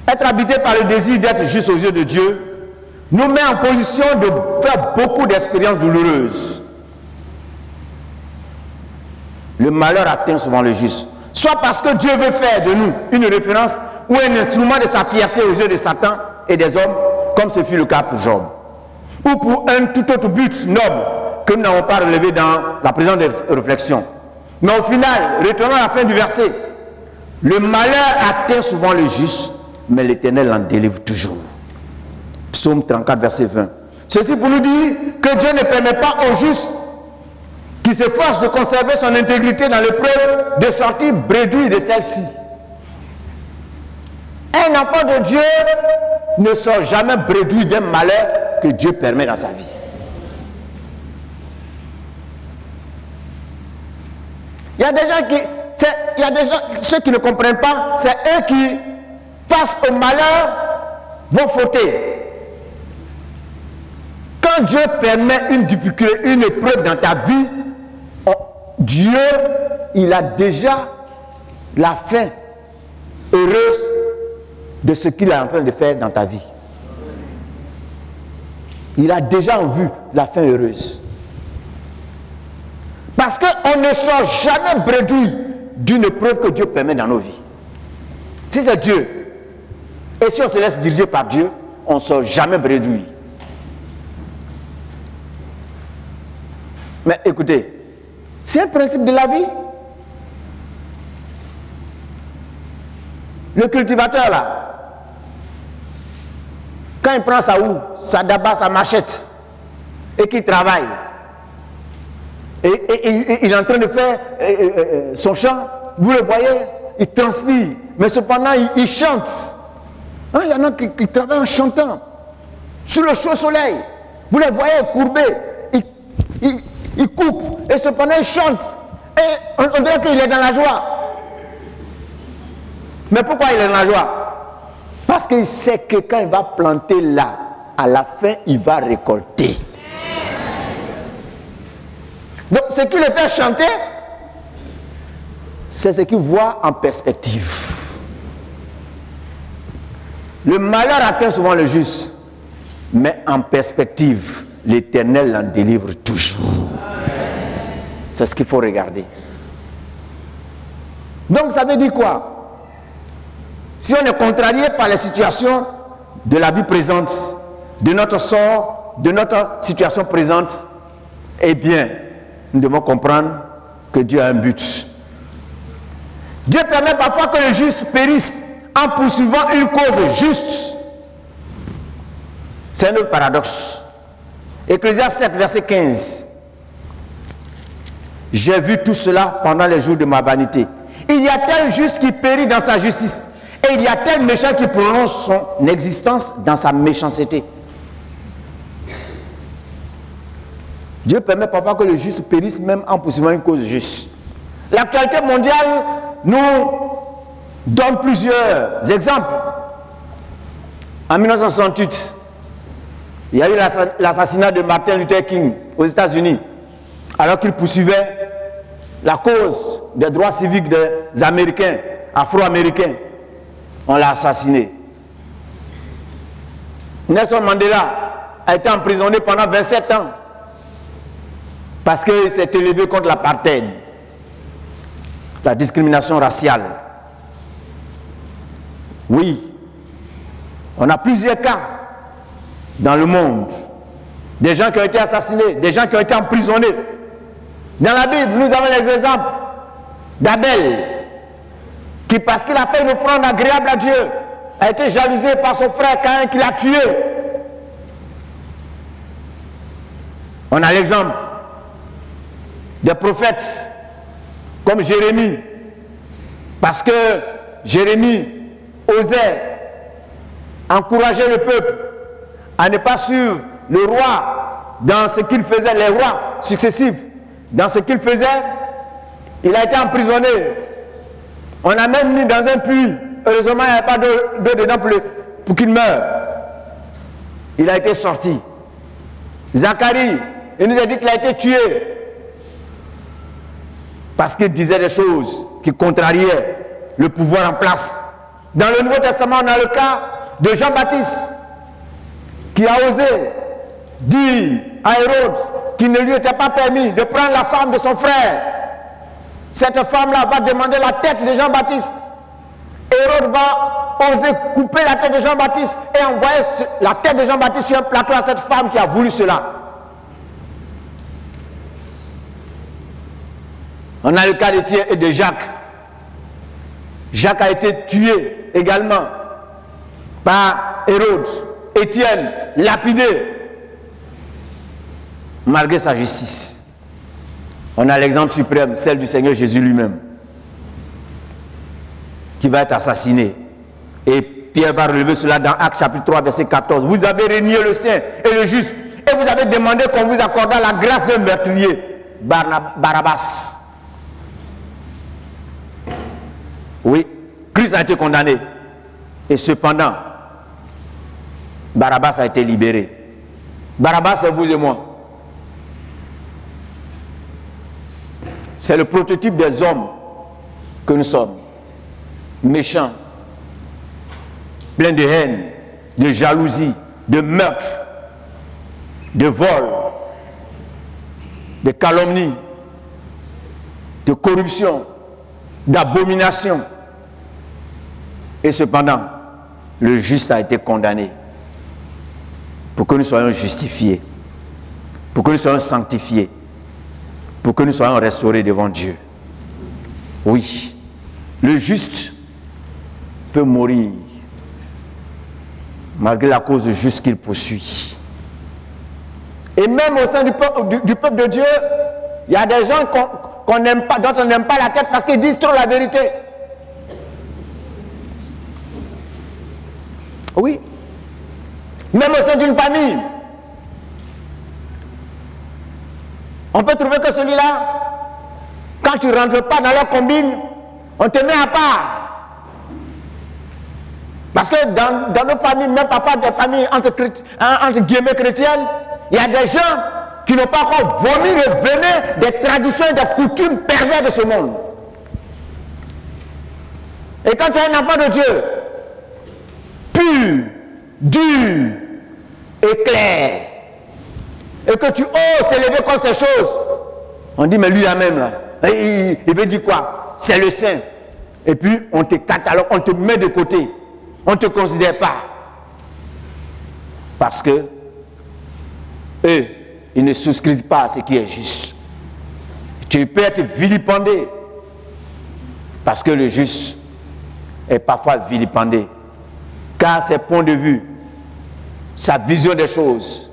[SPEAKER 1] Être habité par le désir d'être juste aux yeux de Dieu nous met en position de faire beaucoup d'expériences douloureuses. Le malheur atteint souvent le juste. Soit parce que Dieu veut faire de nous une référence ou un instrument de sa fierté aux yeux de Satan et des hommes, comme ce fut le cas pour Job. Ou pour un tout autre but noble que nous n'avons pas relevé dans la présente réflexion. Mais au final, retournons à la fin du verset. Le malheur atteint souvent le juste, mais l'Éternel en délivre toujours. Psaume 34, verset 20. Ceci pour nous dire que Dieu ne permet pas aux justes qui s'efforcent de conserver son intégrité dans l'épreuve de sortir bredouille de celle-ci. Un enfant de Dieu ne sort jamais bredouille d'un malheur que Dieu permet dans sa vie. Il y a des gens ceux qui ne comprennent pas, c'est eux qui, face au malheur, vont fauter. Quand Dieu permet une difficulté, une épreuve dans ta vie, Dieu, il a déjà la fin heureuse de ce qu'il est en train de faire dans ta vie. Il a déjà en vue la fin heureuse. Parce qu'on ne sort jamais bredouille d'une épreuve que Dieu permet dans nos vies. Si c'est Dieu, et si on se laisse diriger par Dieu, on ne sort jamais bredouille. Mais écoutez, c'est un principe de la vie. Le cultivateur là, quand il prend sa houe, sa daba, sa machette, et qu'il travaille, et il est en train de faire son chant, vous le voyez, il transpire, mais cependant il chante. Hein, il y en a qui travaillent en chantant, sous le chaud soleil, vous les voyez courbés, il coupe, et cependant il chante, et on dirait qu'il est dans la joie. Mais pourquoi il est dans la joie? Parce qu'il sait que quand il va planter là, à la fin il va récolter. Donc ce qui le fait chanter, c'est ce qu'il voit en perspective. Le malheur atteint souvent le juste, mais en perspective, l'Éternel l'en délivre toujours. C'est ce qu'il faut regarder. Donc ça veut dire quoi? Si on est contrarié par les situations de la vie présente, de notre sort, de notre situation présente, eh bien, nous devons comprendre que Dieu a un but. Dieu permet parfois que le juste périsse en poursuivant une cause juste. C'est un autre paradoxe. Ecclésiaste 7, verset 15. J'ai vu tout cela pendant les jours de ma vanité. Il y a tel juste qui périt dans sa justice, et il y a tel méchant qui prolonge son existence dans sa méchanceté. Dieu permet parfois que le juste périsse même en poursuivant une cause juste. L'actualité mondiale nous donne plusieurs exemples. En 1968, il y a eu l'assassinat de Martin Luther King aux États-Unis, alors qu'il poursuivait la cause des droits civiques des Américains, Afro-Américains. On l'a assassiné. Nelson Mandela a été emprisonné pendant 27 ans parce qu'il s'est élevé contre l'apartheid, la discrimination raciale. Oui, on a plusieurs cas dans le monde, des gens qui ont été assassinés, des gens qui ont été emprisonnés. Dans la Bible, nous avons les exemples d'Abel, qui, parce qu'il a fait une offrande agréable à Dieu, a été jalousé par son frère Caïn qui l'a tué. On a l'exemple des prophètes comme Jérémie, parce que Jérémie osait encourager le peuple à ne pas suivre le roi dans ce qu'il faisait, les rois successifs, dans ce qu'il faisait. Il a été emprisonné. On a même mis dans un puits. Heureusement, il n'y avait pas d'eau dedans pour qu'il meure. Il a été sorti. Zacharie, il nous a dit qu'il a été tué parce qu'il disait des choses qui contrariaient le pouvoir en place. Dans le Nouveau Testament, on a le cas de Jean-Baptiste qui a osé dire à Hérode qu'il ne lui était pas permis de prendre la femme de son frère. Cette femme-là va demander la tête de Jean-Baptiste. Hérode va oser couper la tête de Jean-Baptiste et envoyer la tête de Jean-Baptiste sur un plateau à cette femme qui a voulu cela. On a le cas de Jacques. Jacques a été tué également par Hérode. Étienne, lapidé, malgré sa justice. On a l'exemple suprême, celle du Seigneur Jésus lui-même, qui va être assassiné. Et Pierre va relever cela dans Actes chapitre 3, verset 14. Vous avez renié le saint et le juste, et vous avez demandé qu'on vous accorde la grâce d'un meurtrier, Barabbas. Oui, Christ a été condamné. Et cependant, Barabbas a été libéré. Barabbas, c'est vous et moi. C'est le prototype des hommes que nous sommes. Méchants, pleins de haine, de jalousie, de meurtre, de vol, de calomnie, de corruption, d'abomination. Et cependant, le juste a été condamné pour que nous soyons justifiés, pour que nous soyons sanctifiés, pour que nous soyons restaurés devant Dieu. Oui, le juste peut mourir malgré la cause du juste qu'il poursuit. Et même au sein du peuple de Dieu, il y a des gens qu'on n'aime pas, dont on n'aime pas la tête parce qu'ils disent trop la vérité. Oui. Même au sein d'une famille, on peut trouver que celui-là, quand tu ne rentres pas dans leur combine, on te met à part. Parce que dans nos familles, même parfois des familles entre guillemets chrétiennes, il y a des gens qui n'ont pas encore vomi le venin des traditions et des coutumes perverses de ce monde. Et quand tu es un enfant de Dieu, pur, dur et clair, et que tu oses t'élever contre ces choses, on dit mais lui là même là, il veut dire quoi? C'est le saint. Et puis on te catalogue, on te met de côté, on ne te considère pas. Parce que eux, ils ne souscrivent pas à ce qui est juste. Tu peux être vilipendé parce que le juste est parfois vilipendé, car ses points de vue, sa vision des choses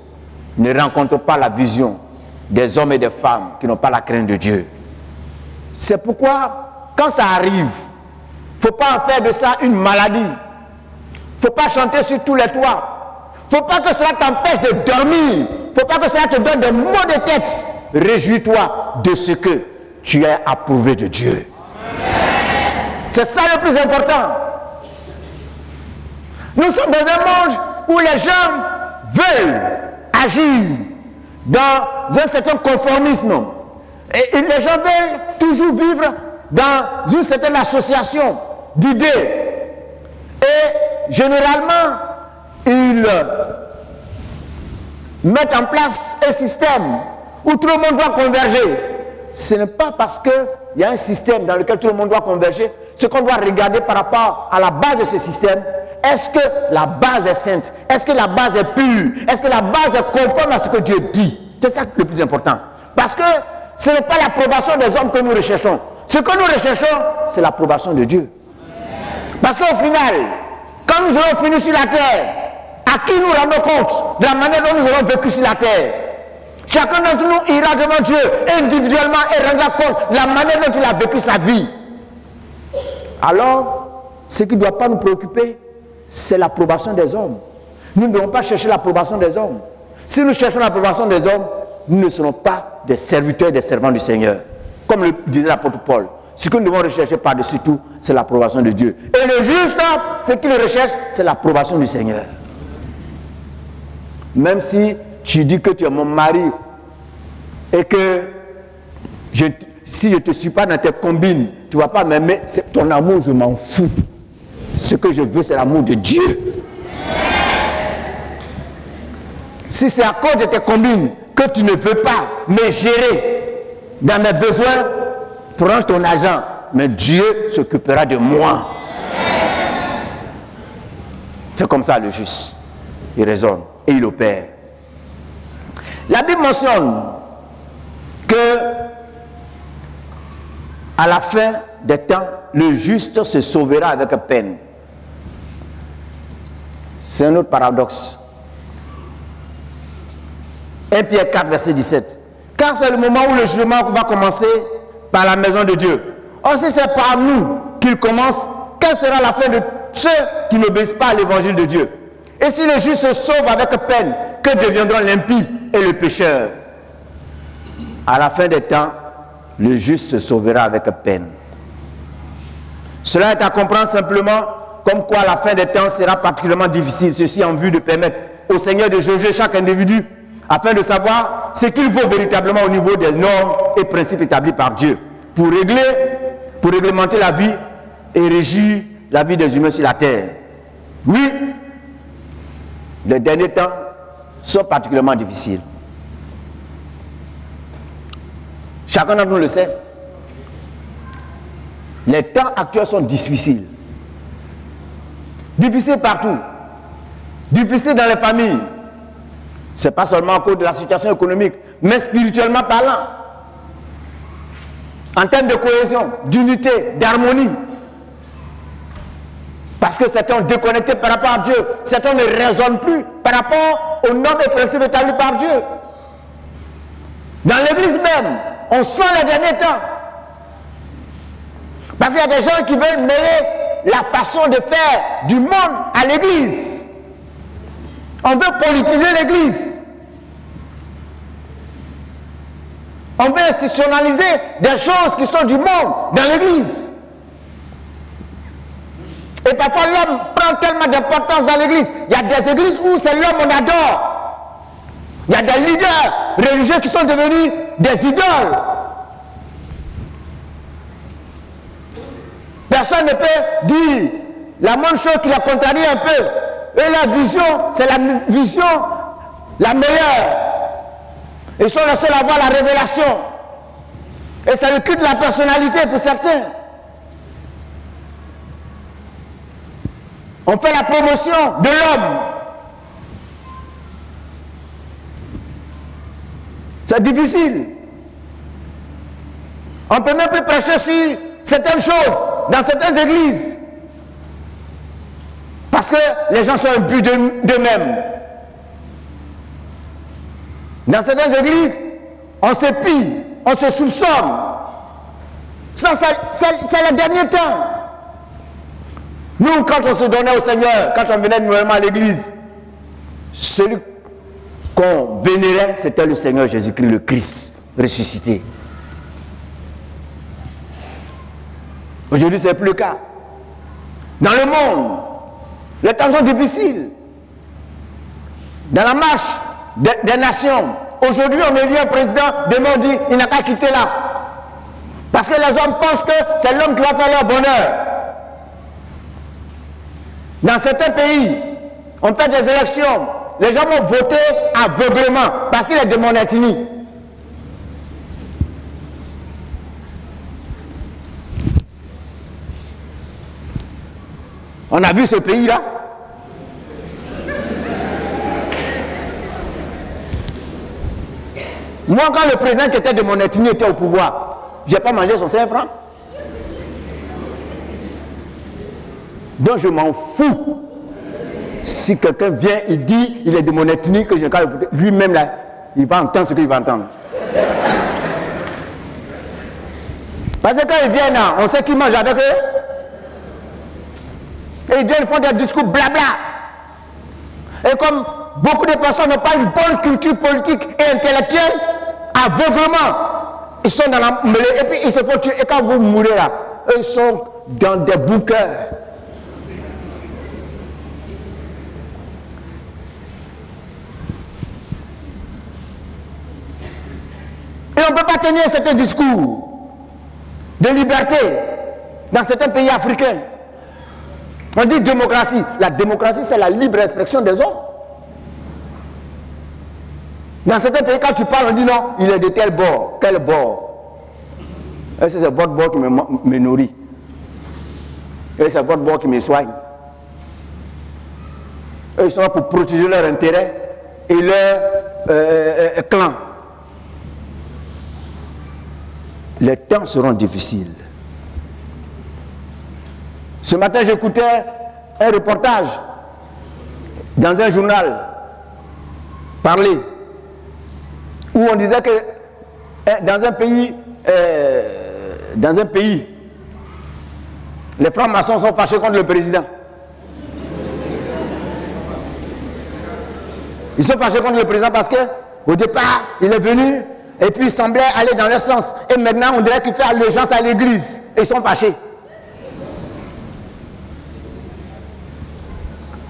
[SPEAKER 1] ne rencontre pas la vision des hommes et des femmes qui n'ont pas la crainte de Dieu. C'est pourquoi, quand ça arrive, il ne faut pas en faire de ça une maladie. Il ne faut pas chanter sur tous les toits. Il ne faut pas que cela t'empêche de dormir. Il ne faut pas que cela te donne des maux de tête. Réjouis-toi de ce que tu es approuvé de Dieu. C'est ça le plus important. Nous sommes dans un monde où les gens veulent agir dans un certain conformisme. Et les gens veulent toujours vivre dans une certaine association d'idées. Et généralement, ils mettent en place un système où tout le monde doit converger. Ce n'est pas parce qu'il y a un système dans lequel tout le monde doit converger. Ce qu'on doit regarder par rapport à la base de ce système, est-ce que la base est sainte? Est-ce que la base est pure? Est-ce que la base est conforme à ce que Dieu dit? C'est ça le plus important. Parce que ce n'est pas l'approbation des hommes que nous recherchons. Ce que nous recherchons, c'est l'approbation de Dieu. Parce qu'au final, quand nous aurons fini sur la terre, à qui nous rendons compte de la manière dont nous aurons vécu sur la terre? Chacun d'entre nous ira devant Dieu individuellement et rendra compte de la manière dont il a vécu sa vie. Alors, ce qui ne doit pas nous préoccuper, c'est l'approbation des hommes. Nous ne devons pas chercher l'approbation des hommes. Si nous cherchons l'approbation des hommes, nous ne serons pas des serviteurs et des servants du Seigneur. Comme le disait l'apôtre Paul, ce que nous devons rechercher par-dessus tout, c'est l'approbation de Dieu. Et le juste, ce qu'il recherche, c'est l'approbation du Seigneur. Même si tu dis que tu es mon mari et que si je ne te suis pas dans tes combines, tu ne vas pas m'aimer, c'est ton amour, je m'en fous. Ce que je veux, c'est l'amour de Dieu. Si c'est à cause de tes combines que tu ne veux pas me gérer dans mes besoins, prends ton argent, mais Dieu s'occupera de moi. C'est comme ça le juste. Il raisonne et il opère. La Bible mentionne que à la fin des temps, le juste se sauvera avec peine. C'est un autre paradoxe. 1 Pierre 4, verset 17. Car c'est le moment où le jugement va commencer par la maison de Dieu. Or, si c'est par nous qu'il commence, quelle sera la fin de ceux qui n'obéissent pas à l'évangile de Dieu? Et si le juste se sauve avec peine, que deviendront l'impie et le pécheur? À la fin des temps, le juste se sauvera avec peine. Cela est à comprendre simplement comme quoi la fin des temps sera particulièrement difficile. Ceci en vue de permettre au Seigneur de juger chaque individu afin de savoir ce qu'il vaut véritablement au niveau des normes et principes établis par Dieu pour réglementer la vie et régir la vie des humains sur la terre. Oui, les derniers temps sont particulièrement difficiles. Chacun d'entre nous le sait. Les temps actuels sont difficiles. Difficiles partout. Difficiles dans les familles. Ce n'est pas seulement à cause de la situation économique, mais spirituellement parlant. En termes de cohésion, d'unité, d'harmonie. Parce que certains ont déconnecté par rapport à Dieu. Certains ne raisonnent plus par rapport aux normes et principes établis par Dieu. Dans l'église même, on sent les derniers temps. Parce qu'il y a des gens qui veulent mêler la façon de faire du monde à l'église. On veut politiser l'église. On veut institutionnaliser des choses qui sont du monde dans l'église. Et parfois l'homme prend tellement d'importance dans l'église. Il y a des églises où c'est l'homme on adore. Il y a des leaders religieux qui sont devenus des idoles. Personne ne peut dire la même chose qui la contrarie un peu. Et la vision, c'est la vision la meilleure. Ils sont les seuls à avoir la révélation. Et c'est le culte de la personnalité pour certains. On fait la promotion de l'homme. C'est difficile. On ne peut même plus prêcher sur certaines choses dans certaines églises. Parce que les gens sont imbus d'eux-mêmes. Dans certaines églises, on se pille, on se soupçonne. Ça, c'est le dernier temps. Nous, quand on se donnait au Seigneur, quand on venait nouvellement à l'église, celui qu'on vénérait, c'était le Seigneur Jésus-Christ, le Christ ressuscité. Aujourd'hui, ce n'est plus le cas. Dans le monde, les temps sont difficiles. Dans la marche des nations, aujourd'hui, on élit un président, demain on dit, il n'a qu'à quitter là. Parce que les hommes pensent que c'est l'homme qui va faire leur bonheur. Dans certains pays, on fait des élections, les gens vont voter aveuglément parce qu'il est de mon ethnie. On a vu ce pays-là. Moi, quand le président qui était de mon ethnie était au pouvoir, je n'ai pas mangé son 5 francs. Donc je m'en fous. Si quelqu'un vient, il dit, il est de mon ethnie, que je lui-même là, il va entendre ce qu'il va entendre. Parce que quand ils viennent là, on sait qu'ils mangent avec eux. Et ils viennent faire des discours blabla. Et comme beaucoup de personnes n'ont pas une bonne culture politique et intellectuelle, aveuglement, ils sont dans la mêlée et puis ils se font tuer. Et quand vous mourrez là, eux ils sont dans des bunkers. Et on ne peut pas tenir certains discours de liberté dans certains pays africains. On dit démocratie. La démocratie, c'est la libre expression des hommes. Dans certains pays, quand tu parles, on dit non, il est de tel bord. Quel bord? Et c'est votre bord qui me nourrit. Et c'est votre bord qui me soigne. Et ils sont là pour protéger leurs intérêts et leur clan. Les temps seront difficiles. Ce matin, j'écoutais un reportage dans un journal parler où on disait que dans un pays, les francs-maçons sont fâchés contre le président. Ils sont fâchés contre le président parce qu'au départ, il est venu et puis il semblait aller dans leur sens. Et maintenant, on dirait qu'il fait allégeance à l'église. Et ils sont fâchés.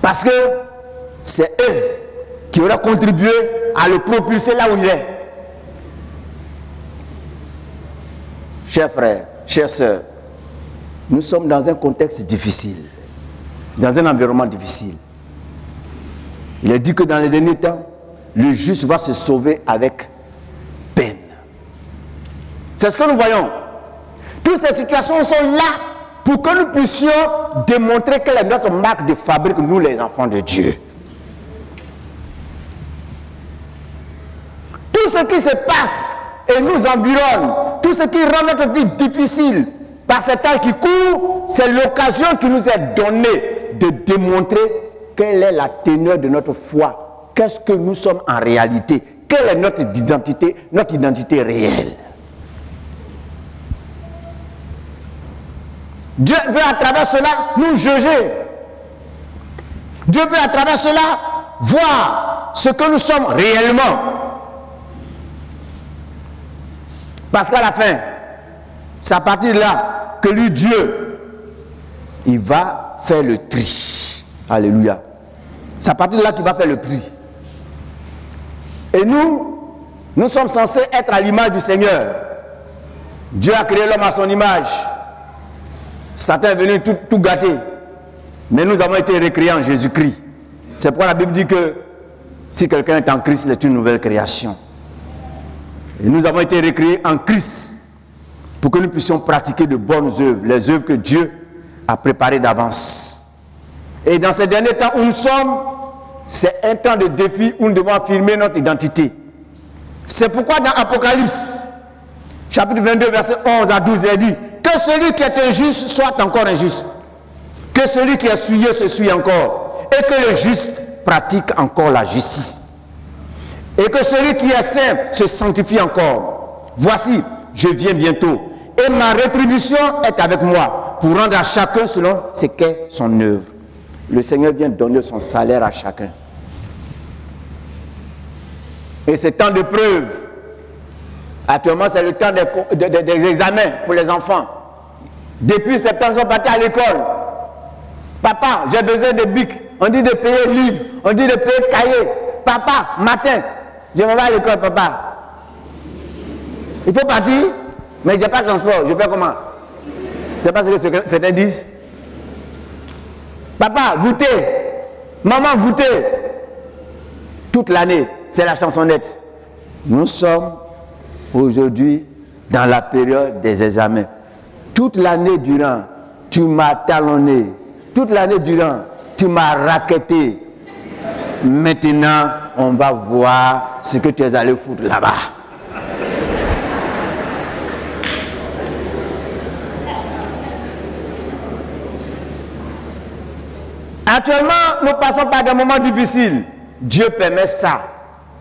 [SPEAKER 1] Parce que c'est eux qui auraient contribué à le propulser là où il est. Chers frères, chères sœurs, nous sommes dans un contexte difficile, dans un environnement difficile. Il est dit que dans les derniers temps, le juste va se sauver avec peine. C'est ce que nous voyons. Toutes ces situations sont là pour que nous puissions démontrer quelle est notre marque de fabrique, nous les enfants de Dieu. Tout ce qui se passe et nous environne, tout ce qui rend notre vie difficile par ces temps qui courent, c'est l'occasion qui nous est donnée de démontrer quelle est la teneur de notre foi. Qu'est-ce que nous sommes en réalité? Quelle est notre identité réelle? Dieu veut à travers cela nous juger. Dieu veut à travers cela voir ce que nous sommes réellement. Parce qu'à la fin, c'est à partir de là que lui, Dieu, il va faire le tri. Alléluia. C'est à partir de là qu'il va faire le tri. Et nous sommes censés être à l'image du Seigneur. Dieu a créé l'homme à son image. Satan est venu tout gâter. Mais nous avons été recréés en Jésus-Christ. C'est pourquoi la Bible dit que si quelqu'un est en Christ, c'est une nouvelle création. Et nous avons été recréés en Christ pour que nous puissions pratiquer de bonnes œuvres, les œuvres que Dieu a préparées d'avance. Et dans ces derniers temps où nous sommes, c'est un temps de défi où nous devons affirmer notre identité. C'est pourquoi dans Apocalypse, chapitre 22, verset 11 à 12, il dit que celui qui est injuste soit encore injuste, que celui qui est souillé se souille encore, et que le juste pratique encore la justice, et que celui qui est saint se sanctifie encore. Voici, je viens bientôt, et ma rétribution est avec moi, pour rendre à chacun selon ce qu'est son œuvre. Le Seigneur vient donner son salaire à chacun. Et ce temps de preuve, actuellement c'est le temps des examens pour les enfants. Depuis septembre, ils sont partis à l'école. Papa, j'ai besoin de bic. On dit de payer livre, on dit de payer cahier. Papa, matin, je m'en vais à l'école, papa. Il faut partir, mais je n'ai pas de transport. Je fais comment? C'est pas ce que certains disent. Papa, goûtez. Maman, goûtez. Toute l'année, c'est la chansonnette. Nous sommes aujourd'hui dans la période des examens. Toute l'année durant, tu m'as talonné. Toute l'année durant, tu m'as racketté. Maintenant, on va voir ce que tu es allé foutre là-bas. Actuellement, nous passons par des moments difficiles. Dieu permet ça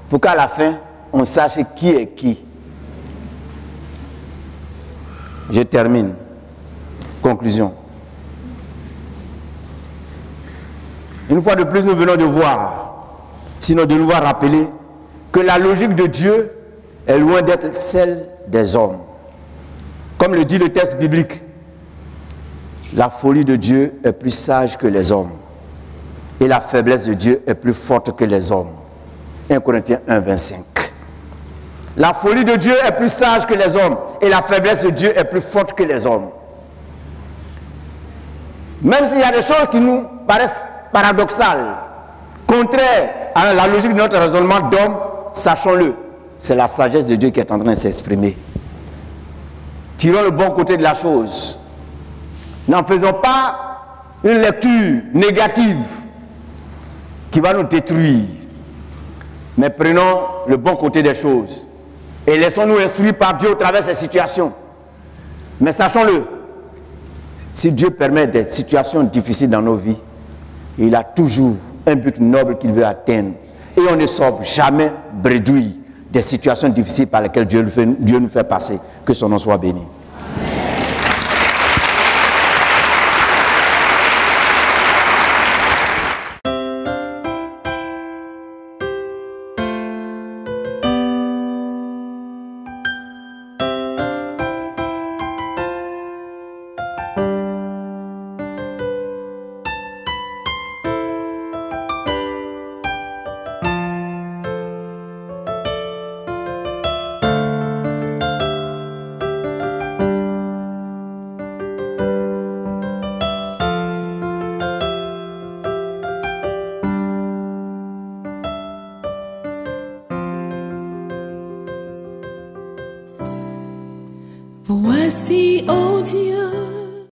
[SPEAKER 1] pour qu'à la fin, on sache qui est qui. Je termine. Conclusion. Une fois de plus, nous venons de voir, sinon de nous rappeler, que la logique de Dieu est loin d'être celle des hommes. Comme le dit le texte biblique, la folie de Dieu est plus sage que les hommes. Et la faiblesse de Dieu est plus forte que les hommes. 1 Corinthiens 1, 25. La folie de Dieu est plus sage que les hommes. Et la faiblesse de Dieu est plus forte que les hommes. Même s'il y a des choses qui nous paraissent paradoxales, contraires à la logique de notre raisonnement d'homme, sachons-le, c'est la sagesse de Dieu qui est en train de s'exprimer. Tirons le bon côté de la chose. N'en faisons pas une lecture négative qui va nous détruire. Mais prenons le bon côté des choses et laissons-nous instruire par Dieu au travers de ces situations. Mais sachons-le, si Dieu permet des situations difficiles dans nos vies, il a toujours un but noble qu'il veut atteindre. Et on ne sort jamais bredouille des situations difficiles par lesquelles Dieu nous fait passer. Que son nom soit béni.